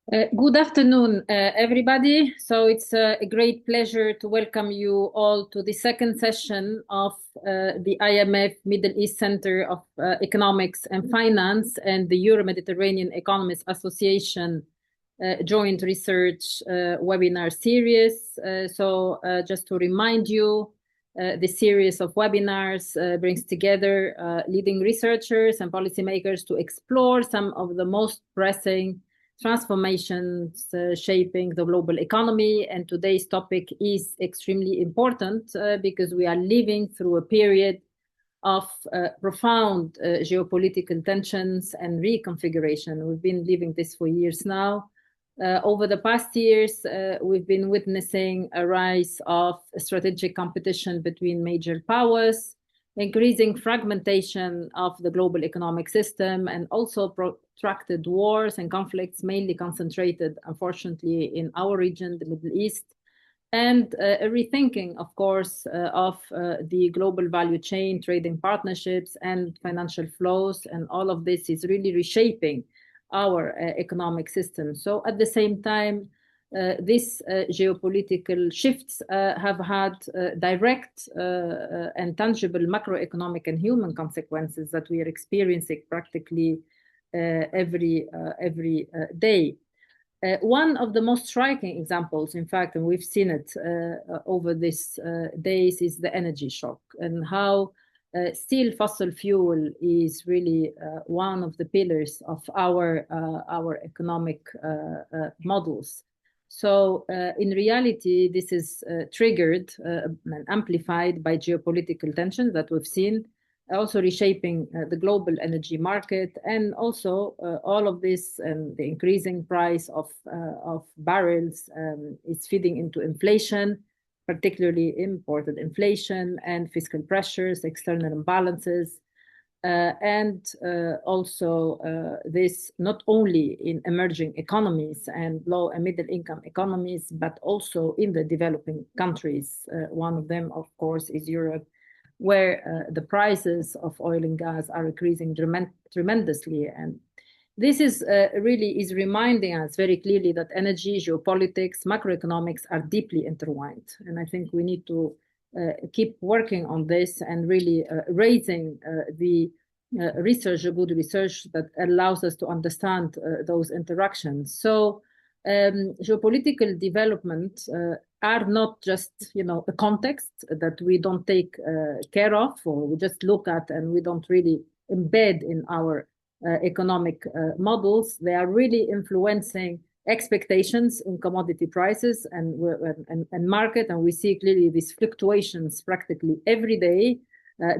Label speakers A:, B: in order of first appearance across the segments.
A: Good afternoon, everybody. So it's a great pleasure to welcome you all to the second session of the IMF Middle East Center of Economics and Finance and the Euro-Mediterranean Economists Association joint research webinar series. Just to remind you, the series of webinars brings together leading researchers and policymakers to explore some of the most pressing transformations shaping the global economy. And today's topic is extremely important because we are living through a period of profound geopolitical tensions and reconfiguration. We've been living this for years now. Over the past years, we've been witnessing a rise of strategic competition between major powers, increasing fragmentation of the global economic system, and also protracted wars and conflicts, mainly concentrated, unfortunately, in our region, the Middle East, and a rethinking, of course, of the global value chain, trading partnerships, and financial flows. And all of this is really reshaping our economic system. So at the same time, these geopolitical shifts have had direct and tangible macroeconomic and human consequences that we are experiencing practically every day. One of the most striking examples, in fact, and we've seen it over these days, is the energy shock and how still fossil fuel is really one of the pillars of our economic models. So in reality, this is triggered and amplified by geopolitical tensions that we've seen, also reshaping the global energy market, and also all of this and the increasing price of barrels is feeding into inflation, particularly imported inflation and fiscal pressures, external imbalances, and also this not only in emerging economies and low and middle income economies, but also in the developing countries. One of them, of course, is Europe, where the prices of oil and gas are increasing tremendously. And this is really is reminding us very clearly that energy, geopolitics, macroeconomics are deeply intertwined. And I think we need to keep working on this and really raising the good research that allows us to understand those interactions. So geopolitical developments are not just, a context that we don't take care of, or we just look at and we don't really embed in our economic models. They are really influencing expectations in commodity prices and market, and we see clearly these fluctuations practically every day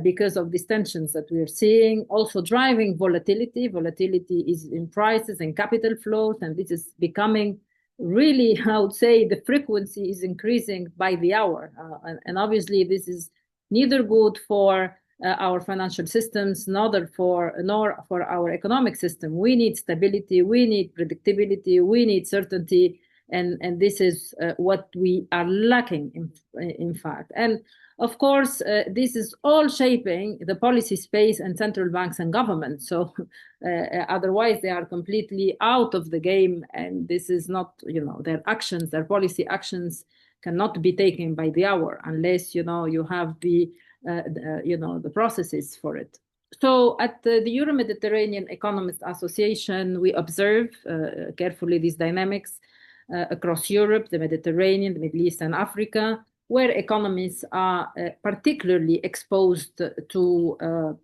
A: because of these tensions that we are seeing. Also driving volatility. Volatility is in prices and capital flows, and this is becoming really, I would say, the frequency is increasing by the hour, and obviously this is neither good for our financial systems, nor for our economic system. We need stability, we need predictability, we need certainty, and this is what we are lacking in fact. And of course, this is all shaping the policy space and central banks and governments. So otherwise they are completely out of the game, and this is not, their actions, their policy actions cannot be taken by the hour unless, you have the processes for it. So at the Euro-Mediterranean Economists Association, we observe carefully these dynamics across Europe, the Mediterranean, the Middle East, and Africa, where economies are particularly exposed to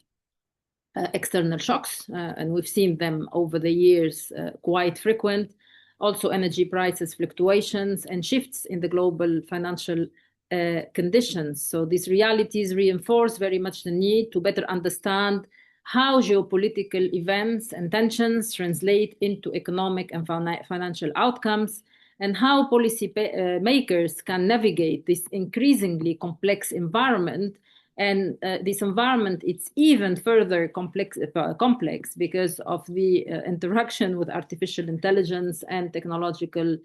A: external shocks, and we've seen them over the years quite frequent. Also energy prices fluctuations and shifts in the global financial conditions. So these realities reinforce very much the need to better understand how geopolitical events and tensions translate into economic and financial outcomes, and how policy makers can navigate this increasingly complex environment. And this environment, it's even further complex because of the interaction with artificial intelligence and technological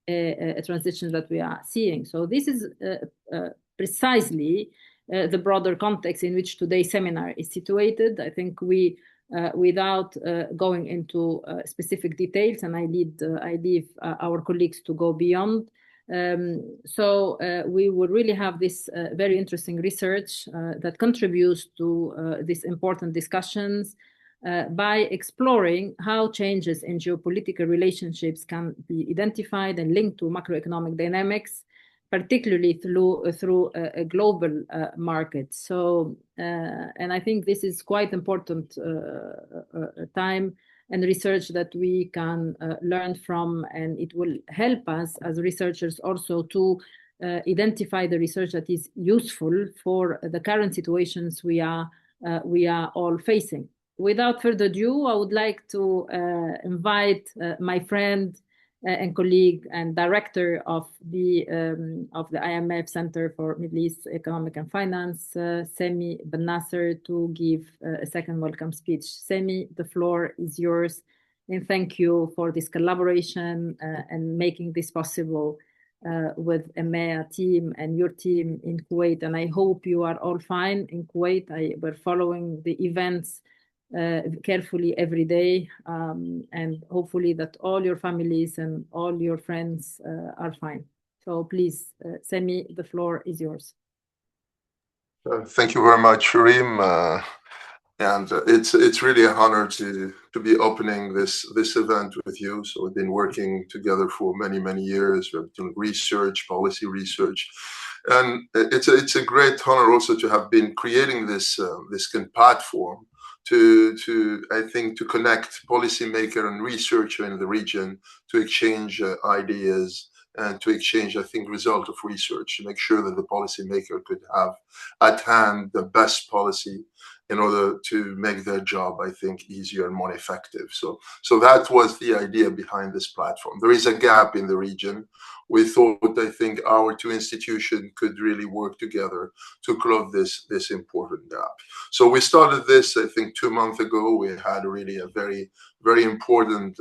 A: transitions that we are seeing. So this is precisely the broader context in which today's seminar is situated. I think we without going into specific details, and I leave our colleagues to go beyond. We will really have this very interesting research that contributes to these important discussions by exploring how changes in geopolitical relationships can be identified and linked to macroeconomic dynamics, particularly through a global market. And I think this is quite important time and research that we can learn from, and it will help us as researchers also to identify the research that is useful for the current situations we are all facing. Without further ado, I would like to invite my friend and colleague and director of the IMF Center for Middle East Economic and Finance, Sami Ben Naceur, to give a second welcome speech. Sami, the floor is yours, and thank you for this collaboration and making this possible with EMEA team and your team in Kuwait. And I hope you are all fine in Kuwait. We're following the events carefully every day, and hopefully that all your families and all your friends are fine. So please, Sami, the floor is yours.
B: Thank you very much, Reem, and it's really an honor to be opening this event with you. So we've been working together for many years. We're doing research, policy research, and it's a great honor also to have been creating this platform to I think to connect policymaker and researcher in the region to exchange ideas and to exchange, I think, result of research to make sure that the policymaker could have at hand the best policy in order to make their job, I think, easier and more effective. So that was the idea behind this platform. There is a gap in the region. We thought, I think, our two institutions could really work together to close this important gap. So we started this, I think, 2 months ago. We had really a very important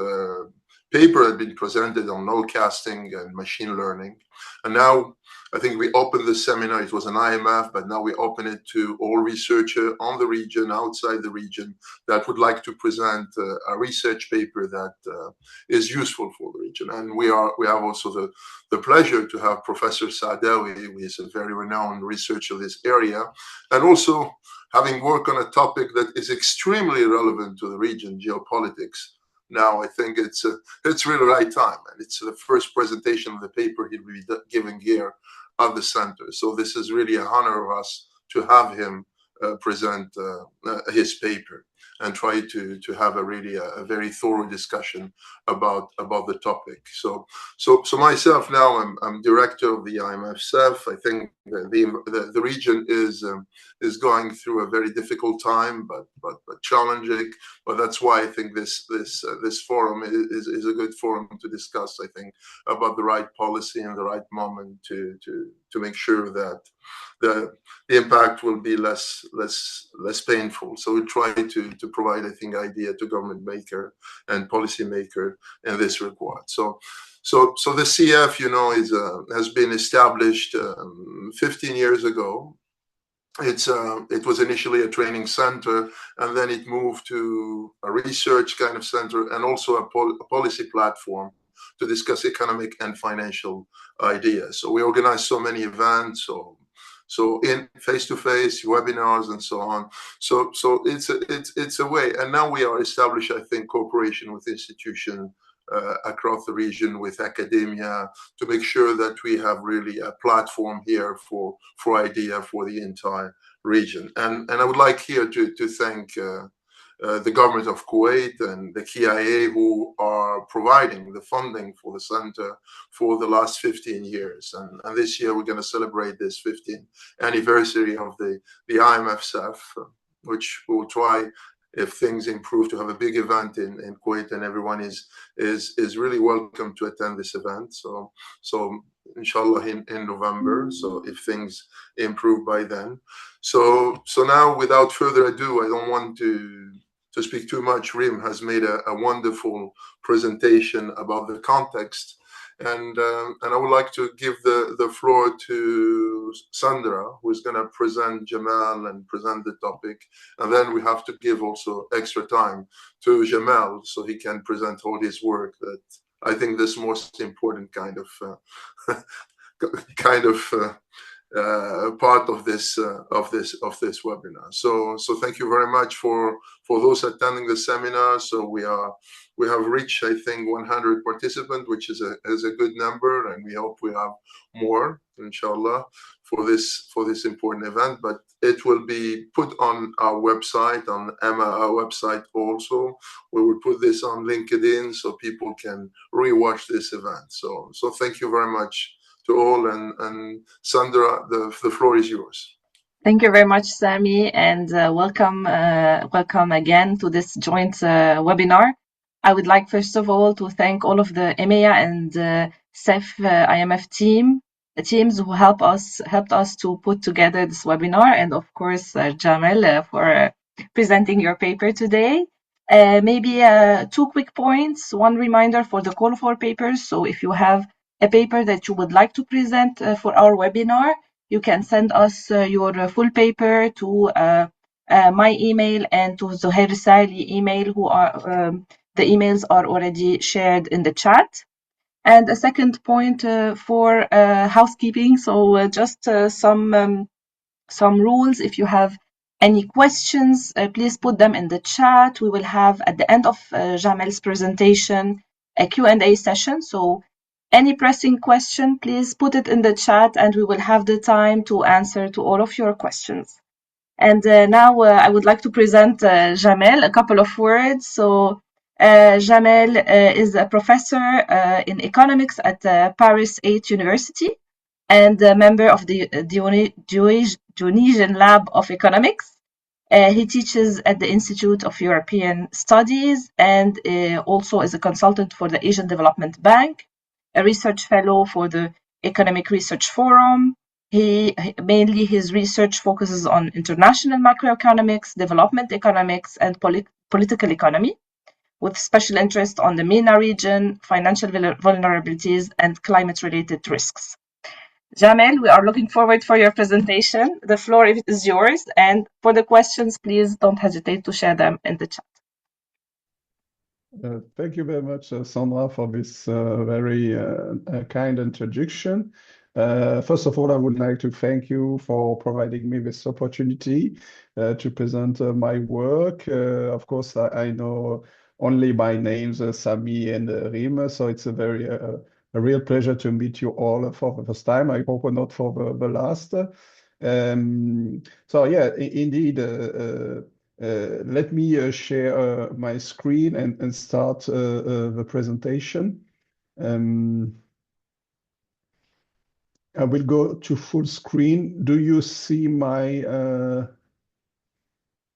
B: paper had been presented on nowcasting and machine learning. And now I think we opened the seminar. It was an IMF, but now we open it to all researchers on the region, outside the region, that would like to present a research paper that is useful for the region. And we have also the pleasure to have Professor Saadaoui, who is a very renowned researcher in this area, and also having worked on a topic that is extremely relevant to the region, geopolitics. Now I think it's really the right time, and it's the first presentation of the paper he'll be giving here at the center. So this is really an honor of us to have him present his paper and try to have a very thorough discussion about the topic. So myself now, I'm director of the IMF-CEF. I think the region is going through a very difficult time, but challenging. But that's why I think this forum is a good forum to discuss, I think, about the right policy and the right moment to make sure that the impact will be less painful. So we try to provide, I think, idea to government maker and policy maker in this regard. So the CF, has been established 15 years ago. It was initially a training center, and then it moved to a research kind of center and also a policy platform to discuss economic and financial ideas. So we organize so many events, so in face-to-face webinars and so on. So it's a way, and now we are established, I think, cooperation with institutions across the region, with academia, to make sure that we have really a platform here for idea for the entire region. And I would like here to thank the government of Kuwait and the KIA, who are providing the funding for the center for the last 15 years. And this year we're going to celebrate this 15th anniversary of the IMF-CEF, which we will try, if things improve, to have a big event in Kuwait, and everyone is really welcome to attend this event. So inshallah in November. So if things improve by then. So now, without further ado, I don't want to speak too much. Reem has made a wonderful presentation about the context, And I would like to give the floor to Sandra, who is going to present Jamel and present the topic. And then we have to give also extra time to Jamel so he can present all his work that I think this most important kind of part of this webinar. So thank you very much for those attending the seminar. So we have reached, I think, 100 participants, which is a good number, and we hope we have more, inshallah, for this important event. But it will be put on our website, on our website also. We will put this on LinkedIn so people can rewatch this event. So thank you very much to all, and Sandra, the floor is yours.
C: Thank you very much, Sami, and welcome again to this joint webinar. I would like, first of all, to thank all of the EMEA and CEF IMF teams who helped us to put together this webinar, and of course, Jamel for presenting your paper today. Maybe 2 quick points. One reminder for the call for papers. So if you have a paper that you would like to present for our webinar, you can send us your full paper to my email and to Zohair Sali email, who are the emails are already shared in the chat. And a second point for housekeeping. So just some rules. If you have any questions, please put them in the chat. We will have at the end of Jamel's presentation a Q&A session. So any pressing question, please put it in the chat and we will have the time to answer to all of your questions. And now I would like to present Jamel, a couple of words. So Jamel is a professor in economics at Paris 8 University and a member of the Dionysian Lab of Economics. He teaches at the Institute of European Studies and also is a consultant for the Asian Development Bank, a research fellow for the Economic Research Forum. Mainly his research focuses on international macroeconomics, development economics, and political economy, with special interest on the MENA region, financial vulnerabilities, and climate-related risks. Jamel, we are looking forward for your presentation. The floor is yours, and for the questions, please don't hesitate to share them in the chat.
D: Thank you very much, Sandra, for this very kind introduction. First of all, I would like to thank you for providing me this opportunity to present my work. Of course, I know only by names Sami and Rim, so it's a real pleasure to meet you all for the first time. I hope not for the last. So yeah, indeed, let me share my screen and start the presentation. I will go to full screen. Do you see my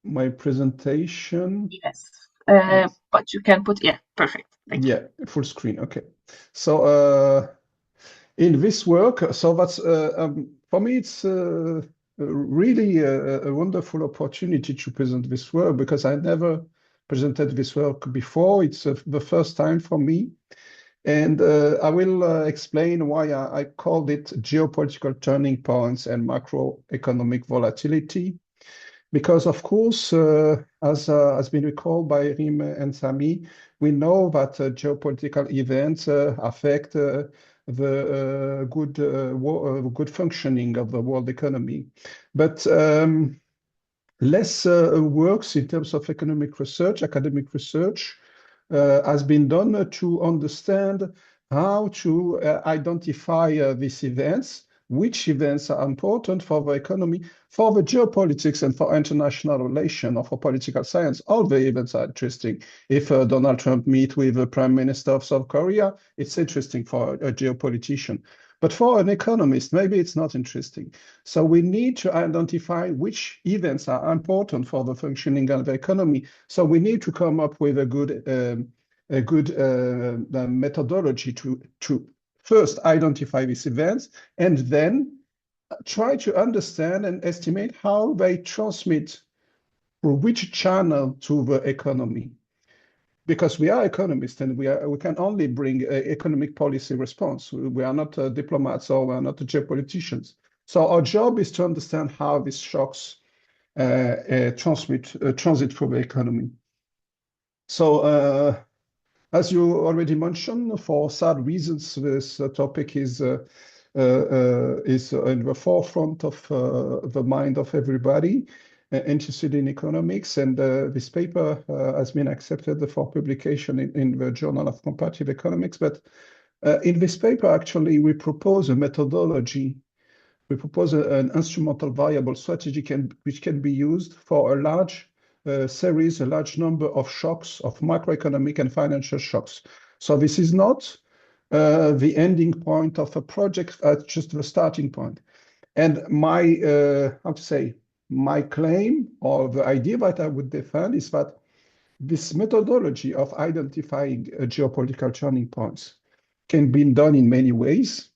D: my presentation?
C: Yes, but you can put, yeah, perfect. Thank you.
D: Yeah, full screen. Okay. So in this work, so that's for me, it's really a wonderful opportunity to present this work because I never presented this work before. It's the first time for me. And I will explain why I called it Geopolitical Turning Points and Macroeconomic Volatility. Because, of course, as has been recalled by Rim and Sami, we know that geopolitical events affect the good functioning of the world economy. But less works in terms of economic research, academic research, has been done to understand how to identify these events, which events are important for the economy, for the geopolitics, and for international relations, or for political science. All the events are interesting. If Donald Trump meets with the Prime Minister of South Korea, it's interesting for a geopolitician. But for an economist, maybe it's not interesting. So we need to identify which events are important for the functioning of the economy. So we need to come up with a good methodology to first identify these events and then try to understand and estimate how they transmit through which channel to the economy. because we are economists and we can only bring economic policy response. We are not diplomats or we are not geopoliticians. So our job is to understand how these shocks transit through the economy. So as you already mentioned, for sad reasons, this topic is in the forefront of the mind of everybody interested in economics, and this paper has been accepted for publication in the Journal of Comparative Economics. But in this paper, actually, we propose a methodology. We propose an instrumental variable strategy which can be used for a large series, a large number of shocks, of macroeconomic and financial shocks. So this is not the ending point of a project, just the starting point. And my, how to say, my claim or the idea that I would defend is that this methodology of identifying geopolitical turning points can be done in many ways.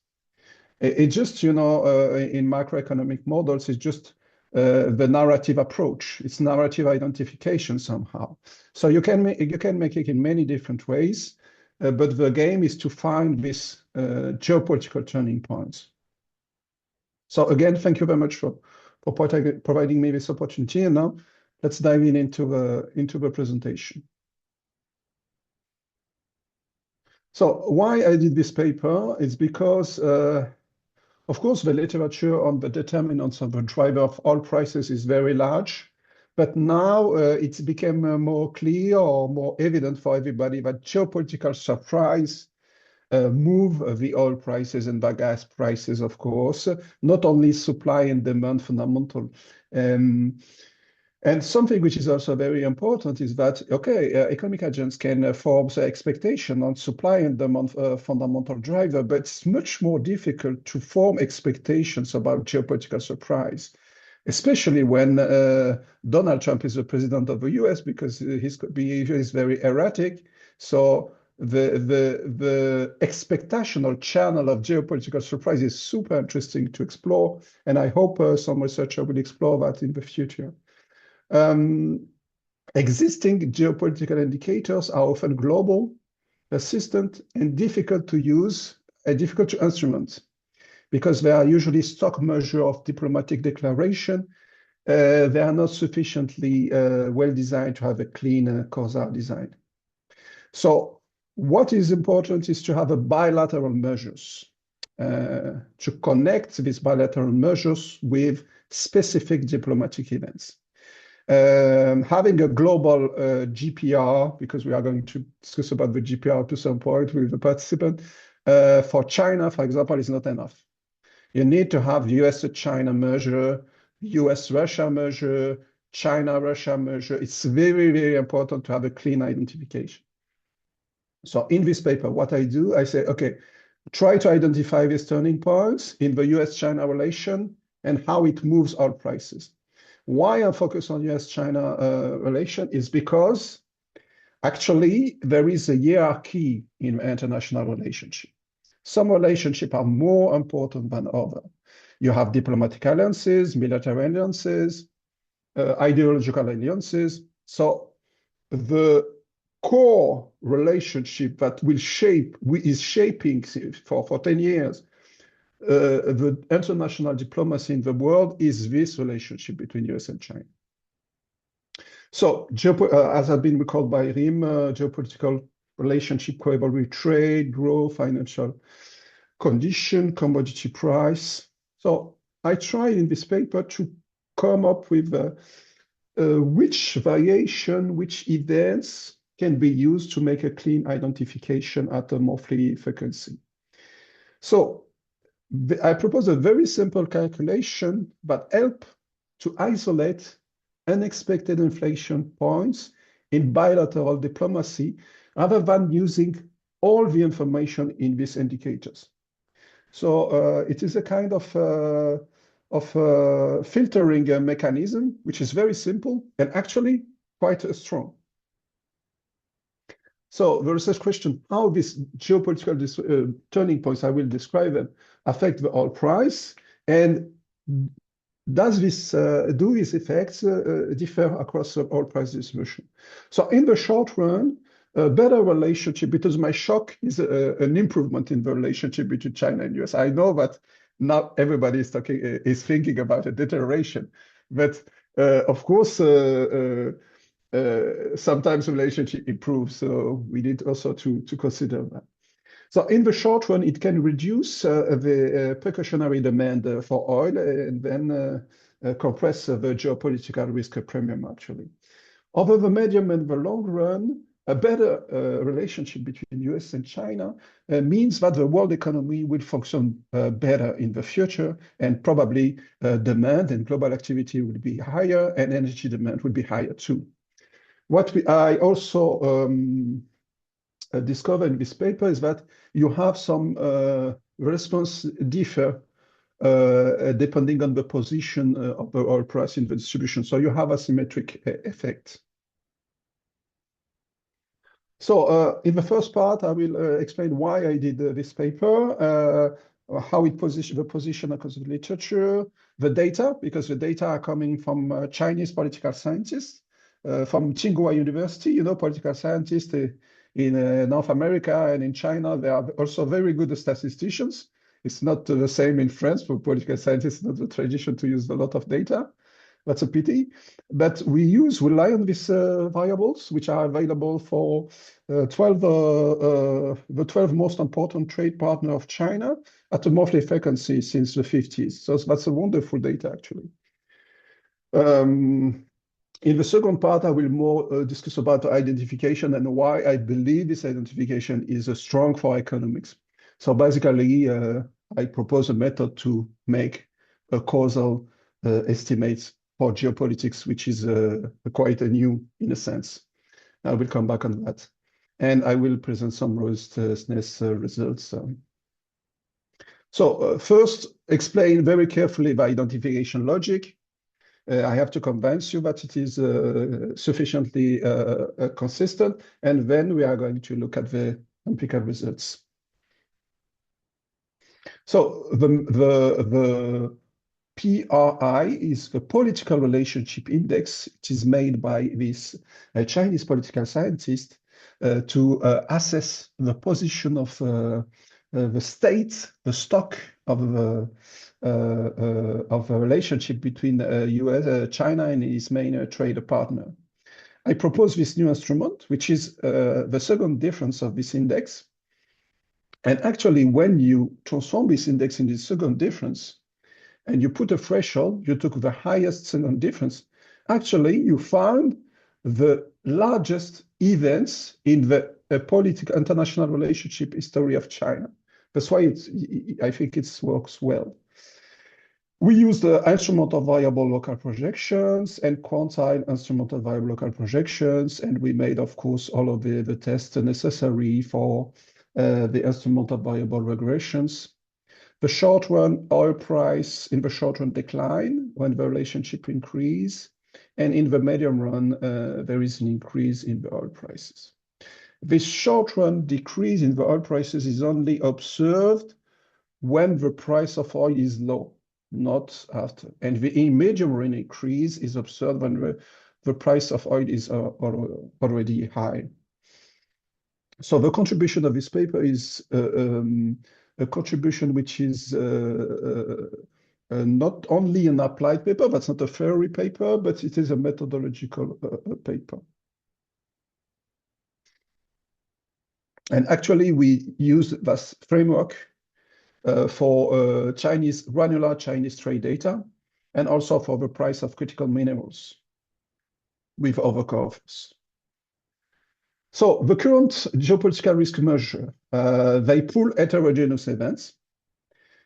D: It just, in macroeconomic models, it's just the narrative approach. It's narrative identification somehow. So you can make it in many different ways, but the game is to find these geopolitical turning points. So again, thank you very much for providing me this opportunity. And now let's dive into the presentation. So why I did this paper is because, of course, the literature on the determinants of the driver of oil prices is very large, but now it's become more clear or more evident for everybody that geopolitical surprise move the oil prices and the gas prices, of course, not only supply and demand fundamental. And something which is also very important is that, economic agents can form the expectation on supply and demand fundamental driver, but it's much more difficult to form expectations about geopolitical surprise, especially when Donald Trump is the president of the US, because his behavior is very erratic. So the expectational channel of geopolitical surprise is super interesting to explore, and I hope some researcher will explore that in the future. Existing geopolitical indicators are often global, persistent, and difficult to use, and difficult to instrument, because they are usually stock measure of diplomatic declaration. They are not sufficiently well designed to have a clean causal design. So what is important is to have a bilateral measures, to connect these bilateral measures with specific diplomatic events. Having a global GPR, because we are going to discuss about the GPR to some point with the participant, for China, for example, is not enough. You need to have US-China measure, US-Russia measure, China-Russia measure. It's very, very important to have a clean identification. So in this paper, what I do, I say, try to identify these turning points in the US-China relation and how it moves oil prices. Why I focus on US-China relation is because actually there is a hierarchy in international relationship. Some relationships are more important than others. You have diplomatic alliances, military alliances, ideological alliances. So the core relationship that is shaping for 10 years the international diplomacy in the world is this relationship between US and China. So, as has been recalled by Rim, geopolitical relationship correlate with trade, growth, financial condition, commodity price. So I tried in this paper to come up with which variation, which events can be used to make a clean identification at a monthly frequency. So I propose a very simple calculation that help to isolate unexpected inflection points in bilateral diplomacy rather than using all the information in these indicators. So it is a kind of filtering mechanism, which is very simple and actually quite strong. So the research question, how these geopolitical turning points, I will describe them, affect the oil price, and do these effects differ across the oil price distribution? So in the short run, a better relationship, because my shock is an improvement in the relationship between China and US. I know that not everybody is thinking about a deterioration, but of course, sometimes the relationship improves. So we need also to consider that. So in the short run, it can reduce the precautionary demand for oil and then compress the geopolitical risk premium, actually. Over the medium and the long run, a better relationship between US and China means that the world economy will function better in the future, and probably demand and global activity will be higher, and energy demand will be higher too. What I also discovered in this paper is that you have some response differ depending on the position of the oil price in the distribution. So you have asymmetric effect. So in the first part, I will explain why I did this paper, how it the position across the literature, the data, because the data are coming from Chinese political scientists, from Tsinghua University, you know, political scientists in North America and in China. They are also very good statisticians. It's not the same in France. For political scientists, not the tradition to use a lot of data. That's a pity. But we rely on these variables, which are available for the 12 most important trade partners of China at a monthly frequency since the 50s. So that's a wonderful data, actually. In the second part, I will more discuss about identification and why I believe this identification is strong for economics. So basically, I propose a method to make a causal estimates for geopolitics, which is quite a new in a sense. I will come back on that. And I will present some robustness results. So first, explain very carefully the identification logic. I have to convince you that it is sufficiently consistent, and then we are going to look at the empirical results. So the PRI is the political relationship index. It is made by this Chinese political scientist to assess the position of the state, the stock of a relationship between US, China and its main trade partner. I propose this new instrument, which is the second difference of this index. And actually, when you transform this index into the second difference, and you put a threshold, you took the highest second difference, actually you found the largest events in the political international relationship history of China. That's why I think it works well. We use the instrumental variable local projections and quantile instrumental variable local projections, and we made, of course, all of the tests necessary for the instrumental variable regressions. The short run oil price in the short run decline when the relationship increase, and in the medium run there is an increase in the oil prices. This short run decrease in the oil prices is only observed when the price of oil is low, not after. And the medium run increase is observed when the price of oil is already high. So the contribution of this paper is a contribution which is not only an applied paper, that's not a theory paper, but it is a methodological paper. And actually, we use this framework for granular Chinese trade data, and also for the price of critical minerals with other curves. So the current geopolitical risk measure, they pool heterogeneous events.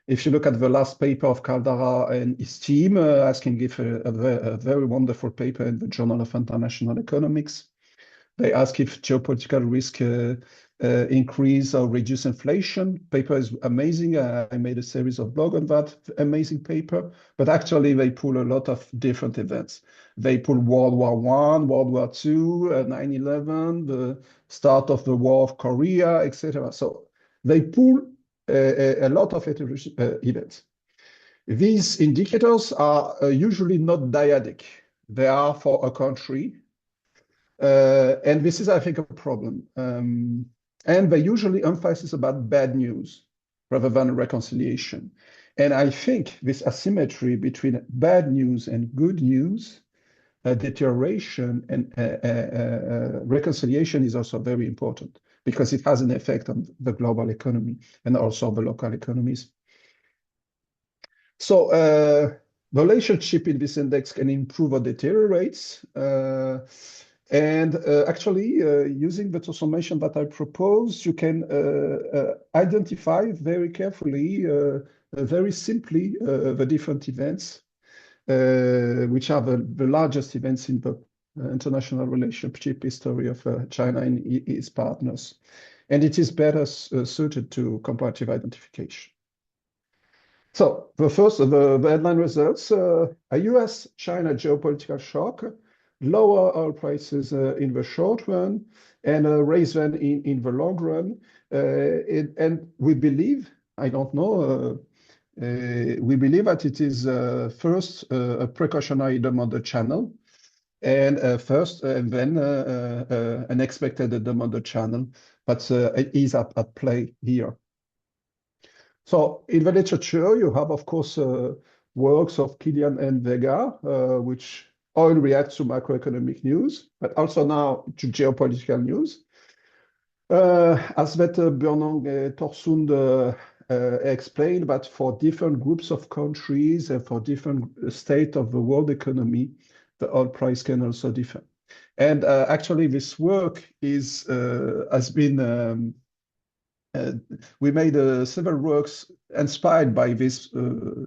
D: If you look at the last paper of Caldara and his team, I can give a very wonderful paper in the Journal of International Economics. They ask if geopolitical risk increase or reduce inflation. Paper is amazing. I made a series of blog on that amazing paper, but actually they pull a lot of different events. They pull World War I, World War II, 9/11, the start of the War of Korea, etc. So they pull a lot of events. These indicators are usually not dyadic. They are for a country. And this is, I think, a problem. And they usually emphasize about bad news rather than reconciliation. And I think this asymmetry between bad news and good news, deterioration and reconciliation is also very important because it has an effect on the global economy and also the local economies. So the relationship in this index can improve or deteriorate. Actually, using the transformation that I propose, you can identify very carefully, very simply, the different events, which are the largest events in the international relationship history of China and its partners. And it is better suited to comparative identification. So the first, the headline results, a US-China geopolitical shock, lower oil prices in the short run, and raise them in the long run. And we believe, I don't know, we believe that it is first a precautionary demand channel, and then an expected demand channel, but it is at play here. So in the literature, you have, of course, works of Kilian and Vega, which all react to macroeconomic news, but also now to geopolitical news. As that Bernang Torsund explained, that for different groups of countries and for different state of the world economy, the oil price can also differ. And actually, this work is has been we made several works inspired by this,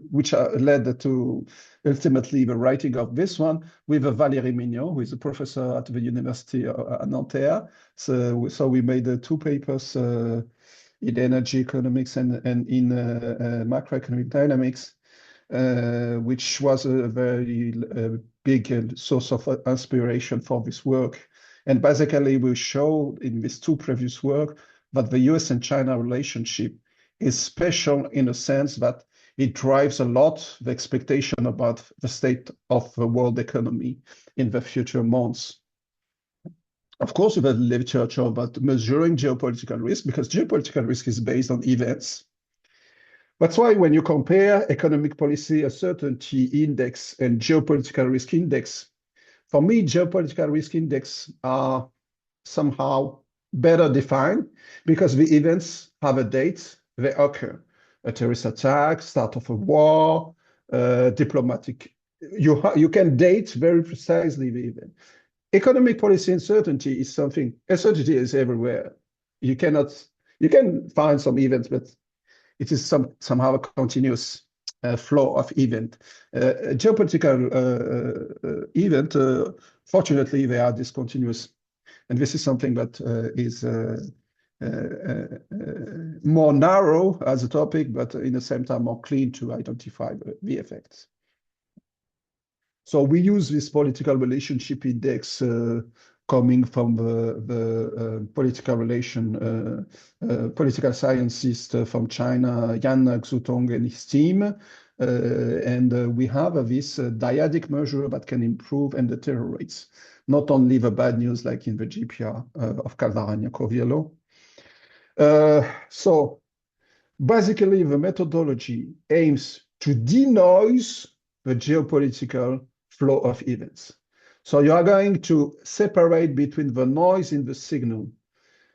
D: which led to ultimately the writing of this one with Valérie Mignon, who is a professor at the University of Nanterre. So we made 2 papers in energy economics and in macroeconomic dynamics, which was a very big source of inspiration for this work. And basically, we showed in these 2 previous work that the US and China relationship is special in a sense that it drives a lot the expectation about the state of the world economy in the future months. Of course, we have literature about measuring geopolitical risk because geopolitical risk is based on events. That's why when you compare economic policy uncertainty index and geopolitical risk index, for me, geopolitical risk index are somehow better defined because the events have a date, they occur. A terrorist attack, start of a war, diplomatic. You can date very precisely the event. Economic policy uncertainty is something, uncertainty is everywhere. You can find some events, but it is somehow a continuous flow of event. Geopolitical event, fortunately, they are discontinuous. And this is something that is more narrow as a topic, but in the same time more clean to identify the effects. So we use this political relationship index coming from the political scientist from China, Yan Xutong and his team. And we have this dyadic measure that can improve and deteriorates, not only the bad news like in the GPR of Caldaragna-Coviello. So basically, the methodology aims to denoise the geopolitical flow of events. So you are going to separate between the noise in the signal.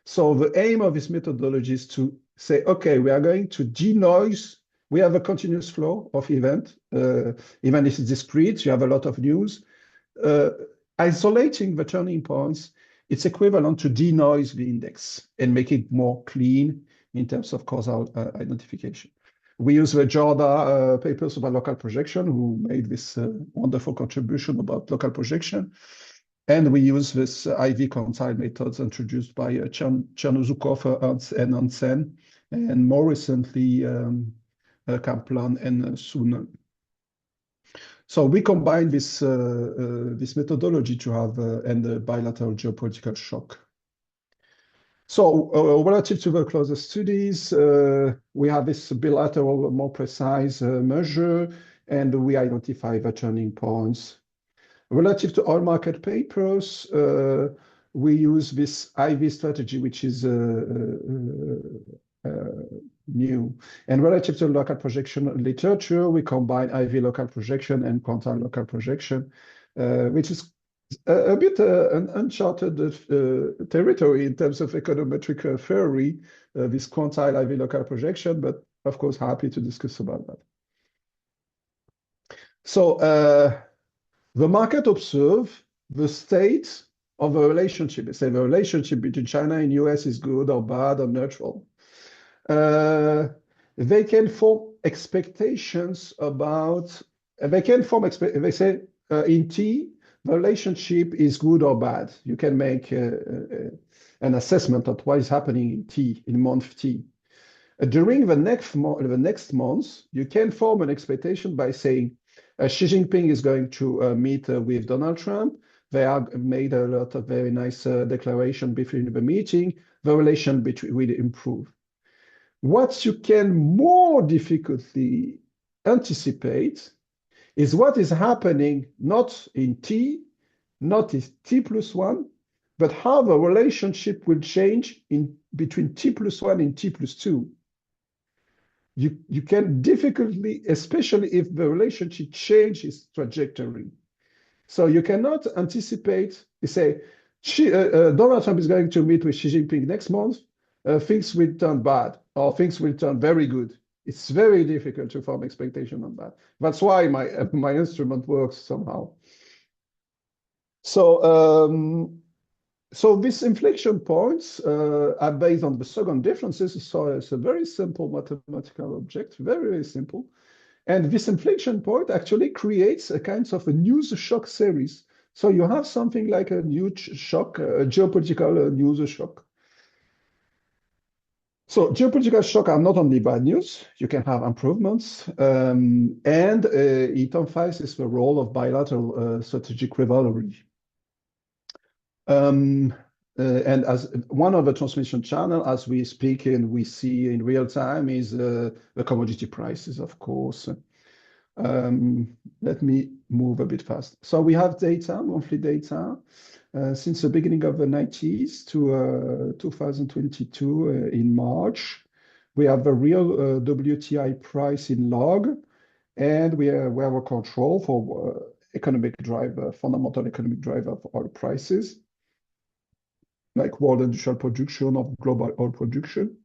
D: So the aim of this methodology is to say, okay, we are going to denoise. We have a continuous flow of event, even if it's discrete, you have a lot of news. Isolating the turning points, it's equivalent to denoise the index and make it more clean in terms of causal identification. We use the Jorda papers about local projection, who made this wonderful contribution about local projection. And we use this IV concile methods introduced by Chernozukov and Hansen, and more recently, Kaplan and Sun. So we combine this methodology to have a bilateral geopolitical shock. So relative to the closer studies, we have this bilateral, more precise measure, and we identify the turning points. Relative to oil market papers, we use this IV strategy, which is new. And relative to local projection literature, we combine IV local projection and quantile local projection, which is a bit an uncharted territory in terms of econometric theory, this quantile IV local projection, but of course, happy to discuss about that. So the market observe the state of a relationship. They say the relationship between China and US is good or bad or neutral. They can form expectations about, they say in T, the relationship is good or bad. You can make an assessment of what is happening in T, in month T. During the next month, you can form an expectation by saying Xi Jinping is going to meet with Donald Trump. They have made a lot of very nice declaration between the meeting. The relation will improve. What you can more difficultly anticipate is what is happening not in T, not in T+1, but how the relationship will change between T+1 and T+2. You can difficultly, especially if the relationship changes trajectory. So you cannot anticipate, you say, Donald Trump is going to meet with Xi Jinping next month, things will turn bad or things will turn very good. It's very difficult to form expectation on that. That's why my instrument works somehow. So so these inflection points are based on the second differences. So it's a very simple mathematical object, very, very simple. And this inflection point actually creates a kind of a news shock series. So you have something like a huge shock, a geopolitical news shock. So geopolitical shock are not only bad news, you can have improvements, and it emphasizes the role of bilateral strategic rivalry. And as one of the transmission channel, as we speak and we see in real time, is the commodity prices, of course. Let me move a bit fast. So we have data, monthly data, since the beginning of the 90s to 2022 in March. We have the real WTI price in log, and we have a control for economic driver, fundamental economic driver of oil prices, like world industrial production of global oil production.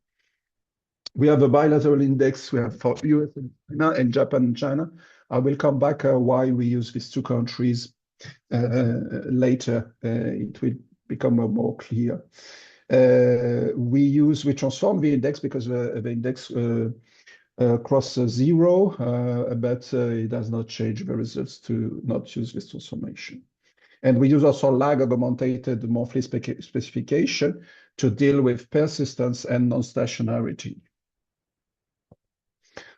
D: We have a bilateral index. We have for US and China and Japan and China. I will come back why we use these two countries later. It will become more clear. We transform the index because the index crosses zero, but it does not change the results to not use this transformation. And we use also lag augmented monthly specification to deal with persistence and non-stationarity.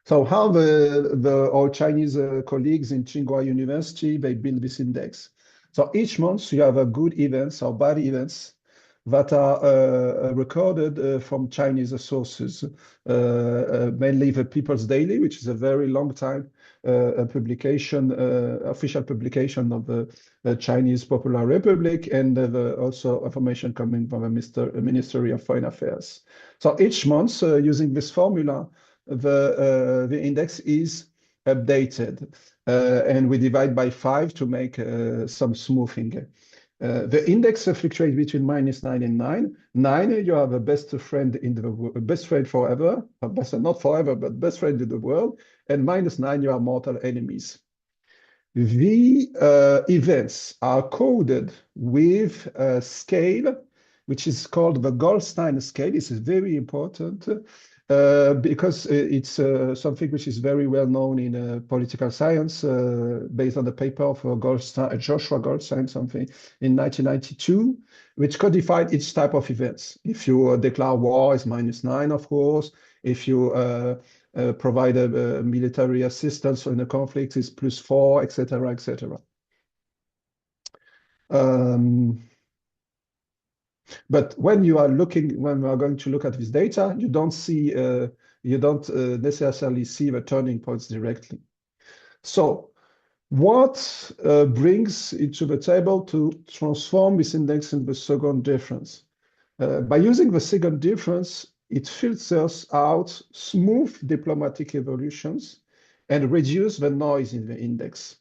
D: So how our Chinese colleagues in Tsinghua University, they build this index. So each month you have a good events or bad events that are recorded from Chinese sources, mainly the People's Daily, which is a very long time publication, official publication of the Chinese Popular Republic, and also information coming from the Ministry of Foreign Affairs. So each month, using this formula, the index is updated, and we divide by 5 to make some smoothing. The index fluctuates between -9 and 9. 9, you are the best friend in the best friend forever, not forever, but best friend in the world. And -9, you are mortal enemies. The events are coded with a scale, which is called the Goldstein scale. This is very important because it's something which is very well known in political science, based on the paper of Joshua Goldstein, something in 1992, which codified each type of events. If you declare war, it's -9, of course. If you provide a military assistance in a conflict, it's +4, etc., etc. But when we are going to look at this data, you don't see, necessarily see the turning points directly. So What brings it to the table to transform this index in the second difference? By using the second difference, it filters out smooth diplomatic evolutions and reduces the noise in the index.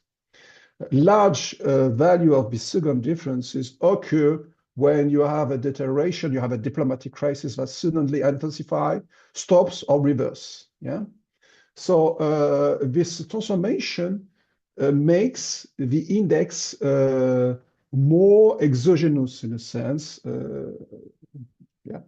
D: Large value of the second differences occur when you have a deterioration, you have a diplomatic crisis that suddenly intensifies, stops, or reverse. Yeah. So this transformation makes the index more exogenous in a sense. Yeah.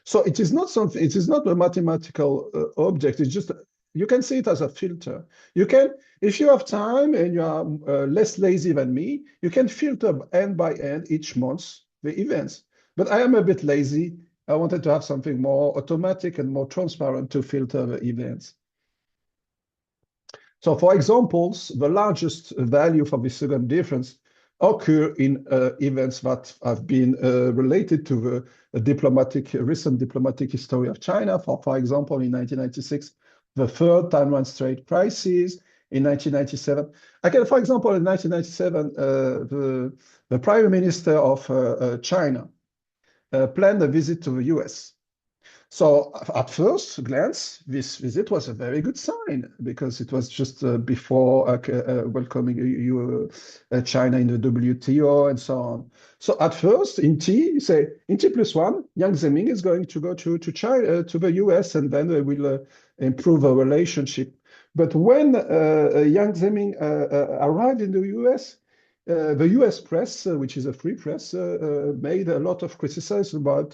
D: So it is not something. It is not a mathematical object. It's just you can see it as a filter. You can, if you have time and you are less lazy than me, you can filter end by end each month the events. But I am a bit lazy. I wanted to have something more automatic and more transparent to filter the events. So for examples, the largest value for the second difference occur in events that have been related to the recent diplomatic history of China. For example, in 1996, the third Taiwan Strait crisis. In 1997, again, for example, in 1997, the Prime Minister of China planned a visit to the US. So at first glance, this visit was a very good sign because it was just before welcoming China in the WTO and so on. So at first, in T, you say, in T+1, Yang Zemin is going to go to China, to the US, and then they will improve a relationship. But when Yang Zemin arrived in the US, the US press, which is a free press, made a lot of criticism about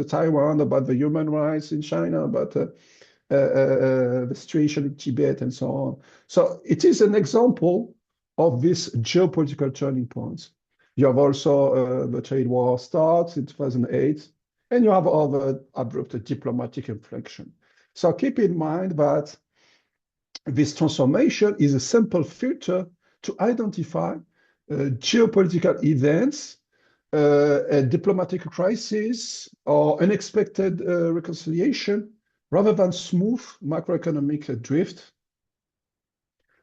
D: Taiwan, about the human rights in China, about the situation in Tibet, and so on. So it is an example of this geopolitical turning points. You have also the trade war starts in 2008, and you have other abrupt diplomatic inflection. So keep in mind that this transformation is a simple filter to identify geopolitical events, a diplomatic crisis, or unexpected reconciliation, rather than smooth macroeconomic drift.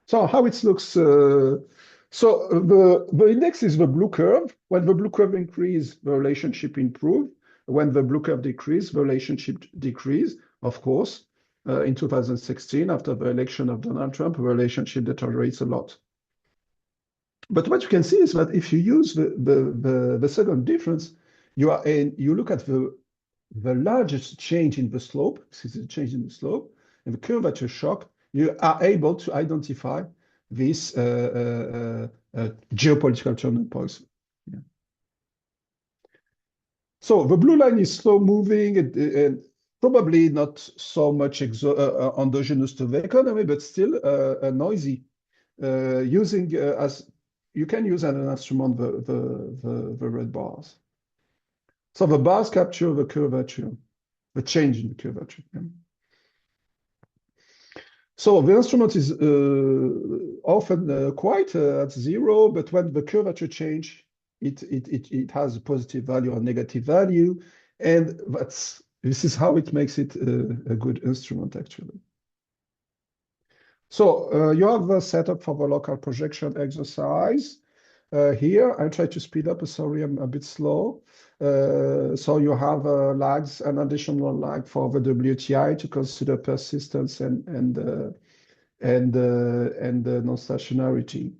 D: So how it looks, so the index is the blue curve. When the blue curve increase, the relationship improve. When the blue curve decrease, the relationship decrease, of course. In 2016, after the election of Donald Trump, the relationship deteriorates a lot. But what you can see is that if you use the second difference, you look at the largest change in the slope. This is a change in the slope, and the curvature shock. You are able to identify these geopolitical turning points. Yeah. So the blue line is slow moving and probably not so much endogenous to the economy, but still noisy. Using as you can use as an instrument the red bars. So the bars capture the curvature, the change in the curvature. Yeah. So the instrument is often quite at zero, but when the curvature change, it has a positive value or negative value, and this is how it makes it a good instrument actually. So you have a setup for the local projection exercise. Here, I try to speed up. Sorry, I'm a bit slow. So you have lags, an additional lag for the WTI to consider persistence and non-stationarity.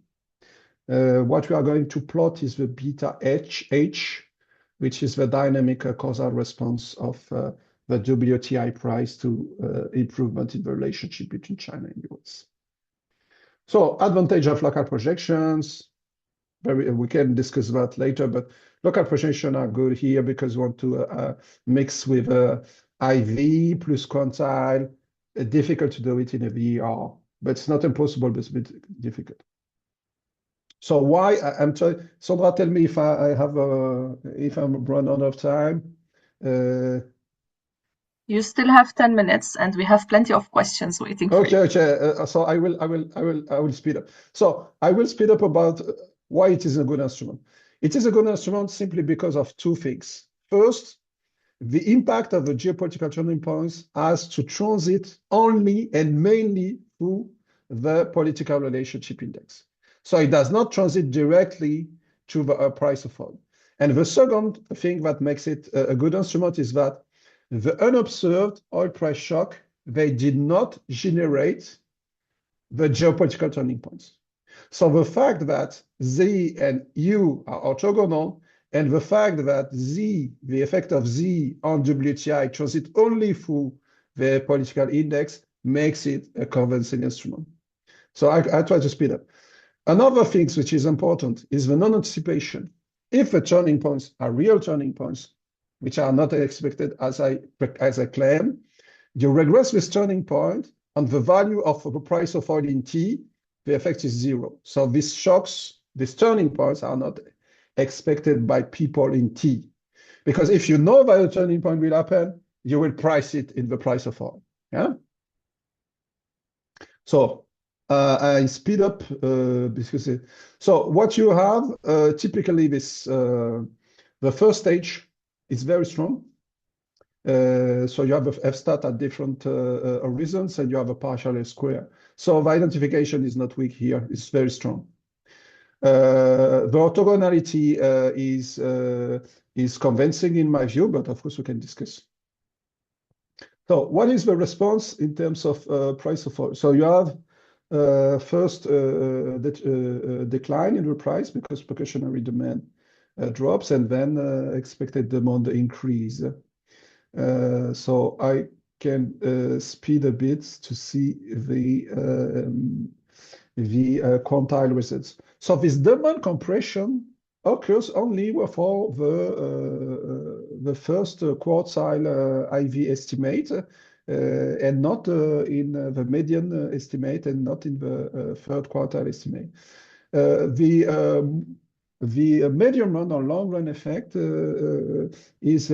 D: What we are going to plot is the beta H, which is the dynamic causal response of the WTI price to improvement in the relationship between China and US. So advantage of local projections, we can discuss that later, but local projections are good here because we want to mix with IV plus quantile. Difficult to do it in a VER, but it's not impossible, but it's a bit difficult. So why I'm trying, Sandra, tell me if if I'm run out of time.
C: You still have 10 minutes, and we have plenty of questions waiting for you.
D: Okay. So I will speed up. So I will speed up about why it is a good instrument. It is a good instrument simply because of two things. First, the impact of the geopolitical turning points has to transit only and mainly through the political relationship index. So it does not transit directly to the price of oil. And the second thing that makes it a good instrument is that the unobserved oil price shock, they did not generate the geopolitical turning points. So the fact that Z and U are orthogonal, and the fact that Z, the effect of Z on WTI transit only through the political index makes it a convincing instrument. So I try to speed up. Another thing which is important is the non-anticipation. If the turning points are real turning points, which are not expected as I claim, you regress this turning point on the value of the price of oil in T, the effect is zero. So these shocks, these turning points are not expected by people in T. Because if you know that a turning point will happen, you will price it in the price of oil. Yeah. So I speed up because so what you have typically this the first stage is very strong. So you have a f-stat at different horizons, and you have a partial F-square. So the identification is not weak here; it's very strong. The orthogonality is convincing in my view, but of course we can discuss. So what is the response in terms of price of oil? So you have first decline in the price because precautionary demand drops, and then expected demand increase. So I can speed a bit to see the quantile results. So this demand compression occurs only for the first quartile IV estimate, and not in the median estimate, and not in the third quartile estimate. The medium run or long run effect is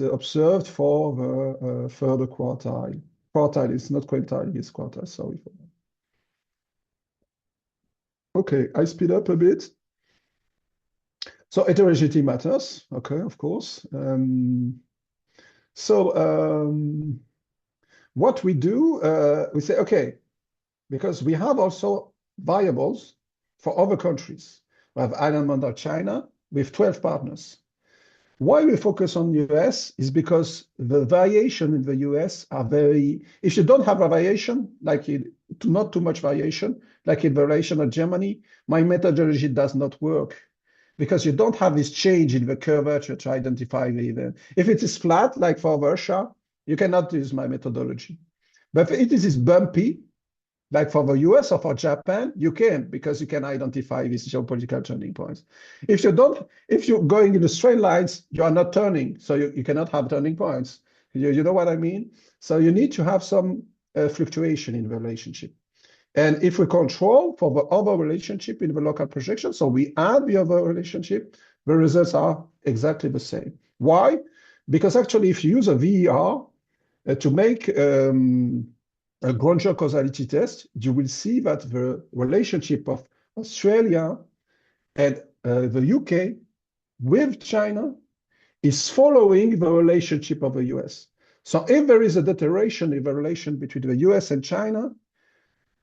D: observed for the further quartile. Quartile is not quintile, it's quartile, sorry for that. Okay, I speed up a bit. So heterogeneity matters, okay, of course. What we do, we say, okay, because we have also variables for other countries. We have island or China with 12 partners. Why we focus on US is because the variation in the US are very, if you don't have a variation, like not too much variation, like in the variation of Germany, my methodology does not work because you don't have this change in the curvature to identify the event. If it is flat, like for Russia, you cannot use my methodology. But if it is bumpy, like for the US or for Japan, you can, because you can identify these geopolitical turning points. If you're going in the straight lines, you are not turning, so you cannot have turning points. You know what I mean? So you need to have some fluctuation in the relationship. And if we control for the other relationship in the local projection, so we add the other relationship, the results are exactly the same. Why? Because actually, if you use a VER to make a Granger causality test, you will see that the relationship of Australia and the UK with China is following the relationship of the US. So if there is a deterioration in the relation between the US and China,